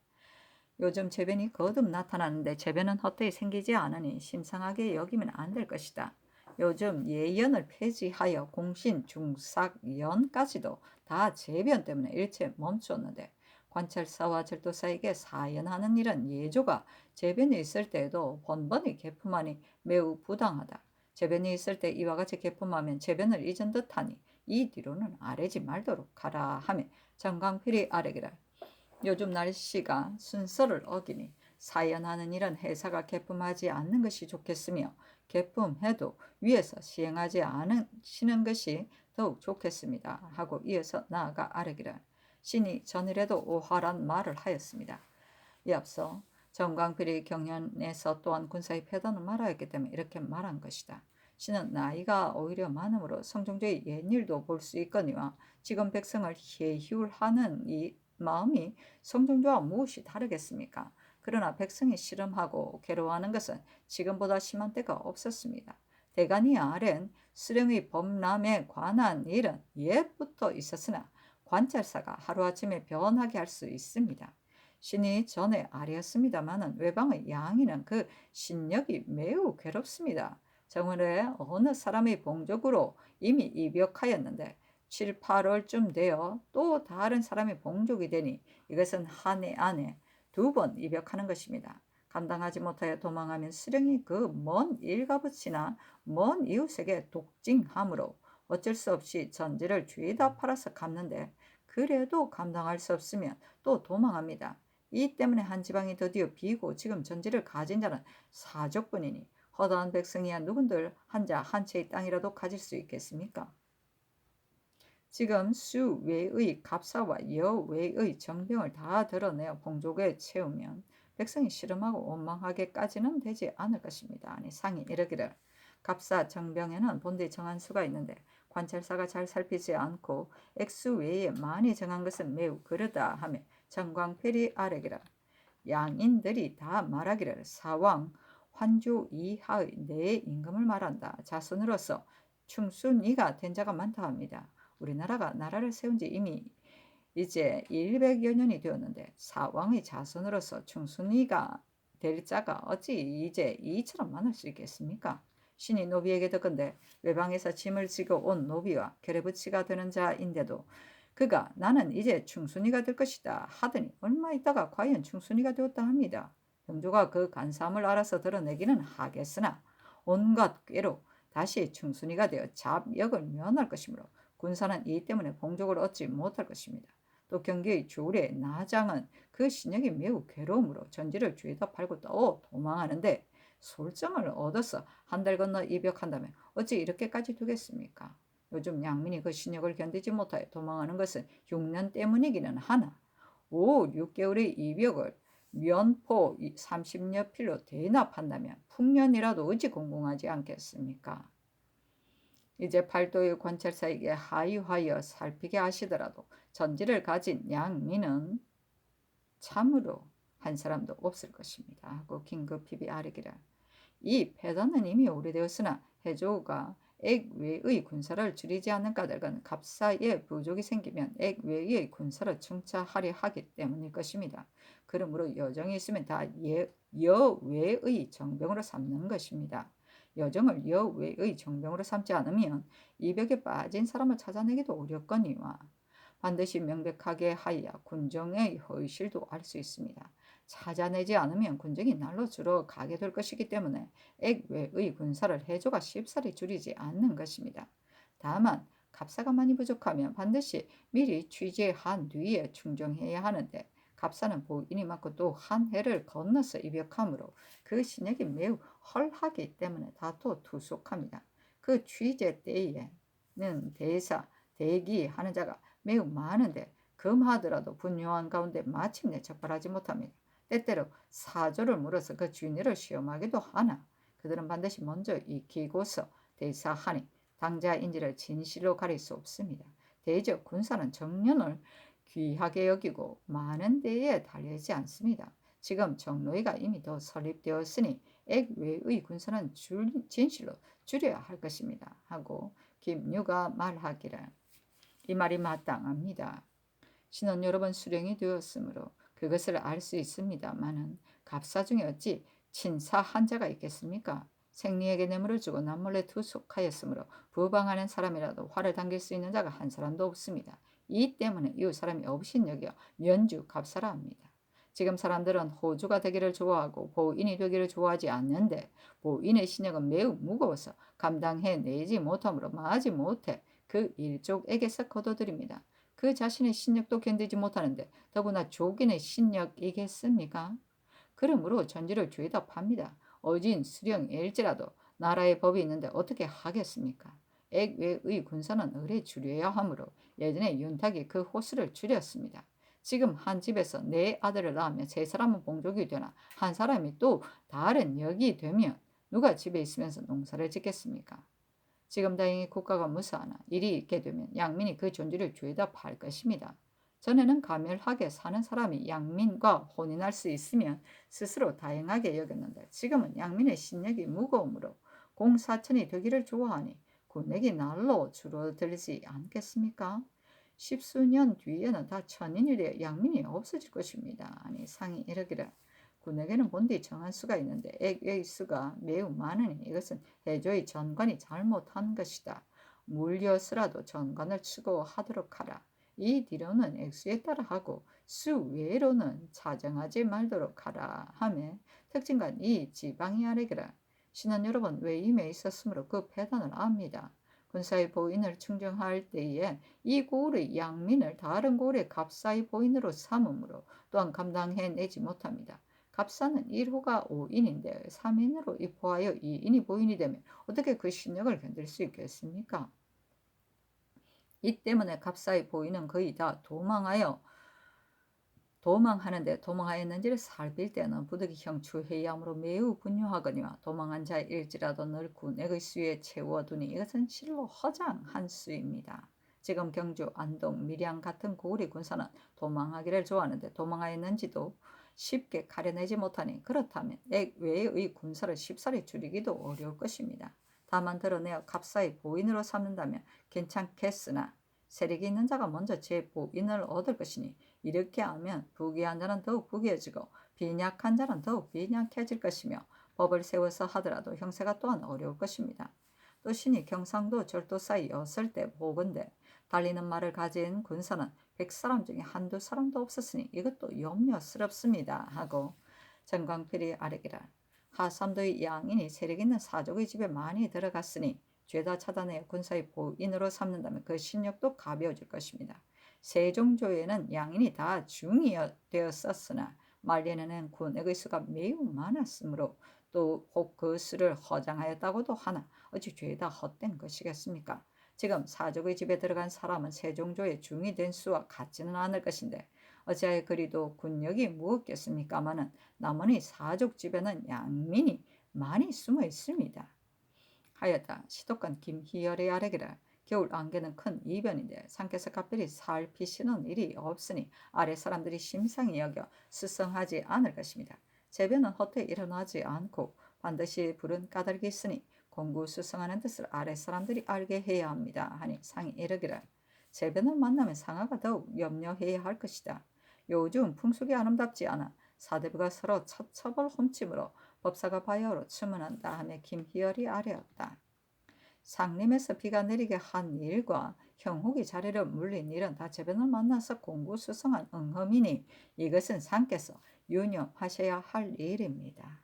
요즘 재변이 거듭 나타나는데 재변은 헛되이 생기지 않으니 심상하게 여기면 안 될 것이다. 요즘 예연을 폐지하여 공신, 중삭, 연까지도 다 재변 때문에 일체 멈추었는데 관찰사와 절도사에게 사연하는 일은 예조가 재변이 있을 때에도 번번이 개품하니 매우 부당하다. 재변이 있을 때 이와 같이 개품하면 재변을 잊은 듯하니 이 뒤로는 아뢰지 말도록 하라 하며 정광필이 아뢰기를 요즘 날씨가 순서를 어기니 사연하는 일은 회사가 개품하지 않는 것이 좋겠으며 개품해도 위에서 시행하지 않으시는 것이 더욱 좋겠습니다. 하고 이어서 나아가 아뢰기를 신이 전일에도 오하란 말을 하였습니다. 이앞서 정광필이 경연에서 또한 군사의 패단을 말하였기 때문에 이렇게 말한 것이다. 신은 나이가 오히려 많으므로 성종조의 옛일도 볼 수 있거니와 지금 백성을 해휼하는 이 마음이 성종조와 무엇이 다르겠습니까? 그러나 백성이 씨름하고 괴로워하는 것은 지금보다 심한 때가 없었습니다. 대간이 아랜 수령의 범람에 관한 일은 옛부터 있었으나 관찰사가 하루아침에 변하게 할 수 있습니다. 신이 전에 아뢰었습니다마는 외방의 양이는 그 신력이 매우 괴롭습니다. 정월에 어느 사람의 봉족으로 이미 입역하였는데 7, 8월쯤 되어 또 다른 사람의 봉족이 되니 이것은 한 해 안에 2번 입역하는 것입니다. 감당하지 못하여 도망하면 수령이 그 먼 일가부치나 먼 이웃에게 독징하므로 어쩔 수 없이 전지를 죄다 팔아서 갚는데 그래도 감당할 수 없으면 또 도망합니다. 이 때문에 한 지방이 드디어 비고 지금 전지를 가진 자는 사족뿐이니 허다한 백성이야 누군들 한자 한 채의 땅이라도 가질 수 있겠습니까? 지금 수 외의 갑사와 여 외의 정병을 다 드러내어 봉족에 채우면 백성이 씨름하고 원망하게까지는 되지 않을 것입니다. 아니 상이 이르기를 갑사 정병에는 본디 정한 수가 있는데 관찰사가 잘 살피지 않고 액수 외에 많이 정한 것은 매우 그르다 하며 정광필이 아뢰기를 양인들이 다 말하기를 사왕 환주 이하의 내 임금을 말한다. 자손으로서 충순이가 된 자가 많다 합니다. 우리나라가 나라를 세운 지 이미 이제 100여 년이 되었는데 사왕의 자손으로서 충순이가 될 자가 어찌 이제 이처럼 많을 수 있겠습니까? 신이 노비에게 듣건대 외방에서 짐을 지고 온 노비와 결의부치가 되는 자인데도 그가 나는 이제 충순이가 될 것이다 하더니 얼마 있다가 과연 충순이가 되었다 합니다. 병조가 그 간사함을 알아서 드러내기는 하겠으나 온갖 꾀로 다시 충순이가 되어 잡역을 면할 것이므로 군사는 이 때문에 봉족을 얻지 못할 것입니다. 또 경기의 조례 나장은 그 신역이 매우 괴로움으로 전지를 죄다 팔고 또 도망하는데 솔정을 얻어서 한 달 건너 입역한다면 어찌 이렇게까지 두겠습니까? 요즘 양민이 그 신역을 견디지 못하여 도망하는 것은 6년 때문이기는 하나 5, 6개월의 입역을 면포 30여 필로 대납한다면 풍년이라도 어찌 공공하지 않겠습니까? 이제 팔도의 관찰사에게 하이하여 살피게 하시더라도 전지를 가진 양민은 참으로 한 사람도 없을 것입니다. 하고 긴급히 아뢰기를 이 패단은 이미 오래되었으나 해조가 액외의 군사를 줄이지 않는 까닭은 갑사의 부족이 생기면 액외의 군사를 충차하려 하기 때문일 것입니다. 그러므로 여정이 있으면 다 여외의 정병으로 삼는 것입니다. 여정을 여외의 정병으로 삼지 않으면 이벽에 빠진 사람을 찾아내기도 어렵거니와 반드시 명백하게 하여 군정의 허실도 알 수 있습니다. 찾아내지 않으면 군정이 날로 줄어가게 될 것이기 때문에 액외의 군사를 해조가 쉽사리 줄이지 않는 것입니다. 다만 갑사가 많이 부족하면 반드시 미리 취재한 뒤에 충정해야 하는데 갑사는 보인이 많고 또 한 해를 건너서 입역하므로 그 신역이 매우 헐하기 때문에 다투어 투속합니다. 그 취재 때에는 대사, 대기하는 자가 매우 많은데 금하더라도 분요한 가운데 마침내 적발하지 못합니다. 때때로 사조를 물어서 그 주인을 시험하기도 하나 그들은 반드시 먼저 익히고서 대사하니 당자인지를 진실로 가릴 수 없습니다. 대저 군사는 정년을 귀하게 여기고 많은 데에 달리지 않습니다. 지금 정로이가 이미 더 설립되었으니 액외의 군사는 진실로 줄여야 할 것입니다. 하고 김유가 말하기를 이 말이 마땅합니다. 신은 여러 번 수령이 되었으므로 그것을 알 수 있습니다마는 갑사 중에 어찌 친사 한 자가 있겠습니까? 생리에게 뇌물을 주고 남몰래 투속하였으므로 부방하는 사람이라도 활을 당길 수 있는 자가 한 사람도 없습니다. 이 때문에 이웃 사람이 업신여겨 면주 갑사라 합니다. 지금 사람들은 호주가 되기를 좋아하고 보인이 되기를 좋아하지 않는데 보인의 신역은 매우 무거워서 감당해내지 못하므로 마지 못해 그 일족에게서 거둬들입니다. 그 자신의 신력도 견디지 못하는데 더구나 족인의 신력이겠습니까? 그러므로 전지를 죄다 팝니다. 어진 수령일지라도 나라의 법이 있는데 어떻게 하겠습니까? 액외의 군사는 을에 줄여야 하므로 예전에 윤탁이 그 호수를 줄였습니다. 지금 한 집에서 네 아들을 낳으면 세 사람은 봉족이 되나 한 사람이 또 다른 역이 되면 누가 집에 있으면서 농사를 짓겠습니까? 지금 다행히 국가가 무사하나 일이 있게 되면 양민이 그 존재를 죄다 팔 것입니다. 전에는 가멸하게 사는 사람이 양민과 혼인할 수 있으면 스스로 다행하게 여겼는데 지금은 양민의 신력이 무거움으로 공사천이 되기를 좋아하니 군액이 날로 줄어들지 않겠습니까? 십수년 뒤에는 다 천인이 되어 양민이 없어질 것입니다. 아니 상이 이러기를 군에게는 본디 정한 수가 있는데 액의 수가 매우 많으니 이것은 해조의 전관이 잘못한 것이다. 물려서라도 전관을 추구하도록 하라. 이 뒤로는 액수에 따라 하고 수 외로는 자정하지 말도록 하라 하며 특징간 이 지방이 아래기라. 신은 여러 번 외임에 있었으므로 그 패단을 압니다. 군사의 보인을 충정할 때에 이 고을의 양민을 다른 고을의 갑사의 보인으로 삼으므로 또한 감당해내지 못합니다. 갑사는 1호가 5인인데 3인으로 입호하여 2인이 보인이 되면 어떻게 그 신력을 견딜 수 있겠습니까? 이 때문에 갑사의 보인은 거의 다 도망하는데 도망하였는지를 살필 때는 부득이형 추해함으로 매우 분유하거니와 도망한 자일지라도 늘 군액의 수에 채워두니 이것은 실로 허장한 수입니다. 지금 경주, 안동, 밀양 같은 고을의 군사는 도망하기를 좋아하는데 도망하였는지도 쉽게 가려내지 못하니 그렇다면 액 외의 군사를 쉽사리 줄이기도 어려울 것입니다. 다만 드러내어 갑사의 보인으로 삼는다면 괜찮겠으나 세력이 있는 자가 먼저 제 보인을 얻을 것이니 이렇게 하면 부귀한 자는 더욱 부귀해지고 빈약한 자는 더욱 빈약해질 것이며 법을 세워서 하더라도 형세가 또한 어려울 것입니다. 또 신이 경상도 절도사이 였을 때 보건대 달리는 말을 가진 군사는 100사람 중에 한두 사람도 없었으니 이것도 염려스럽습니다 하고 전광필이 아뢰기를 하삼도의 양인이 세력 있는 사족의 집에 많이 들어갔으니 죄다 차단해 군사의 보인으로 삼는다면 그 신력도 가벼워질 것입니다. 세종조에는 양인이 다 중이 되었었으나 말년에는 군액의 수가 매우 많았으므로 또 혹 그 수를 허장하였다고도 하나 어찌 죄다 헛된 것이겠습니까? 지금 사족의 집에 들어간 사람은 세종조의 중이 된 수와 같지는 않을 것인데 어찌하여 그리도 군력이 무겁겠습니까마는 나머지 사족 집에는 양민이 많이 숨어 있습니다. 하였다. 시독관 김희열의 아래기를 겨울 안개는 큰 이변인데 상께서 각별히 살피시는 일이 없으니 아래 사람들이 심상히 여겨 수성하지 않을 것입니다. 재변은 헛되이 일어나지 않고 반드시 불은 까닭이 있으니 공구수성하는 뜻을 아래 사람들이 알게 해야 합니다. 하니 상이 이르기를 재변을 만나면 상하가 더욱 염려해야 할 것이다. 요즘 풍속이 아름답지 않아 사대부가 서로 첩첩을 훔침으로 법사가 바야흐로 추문한다 하며 김희열이 아뢰었다. 상림에서 비가 내리게 한 일과 형혹이 자리를 물린 일은 다 재변을 만나서 공구수성한 응험이니 이것은 상께서 유념하셔야 할 일입니다.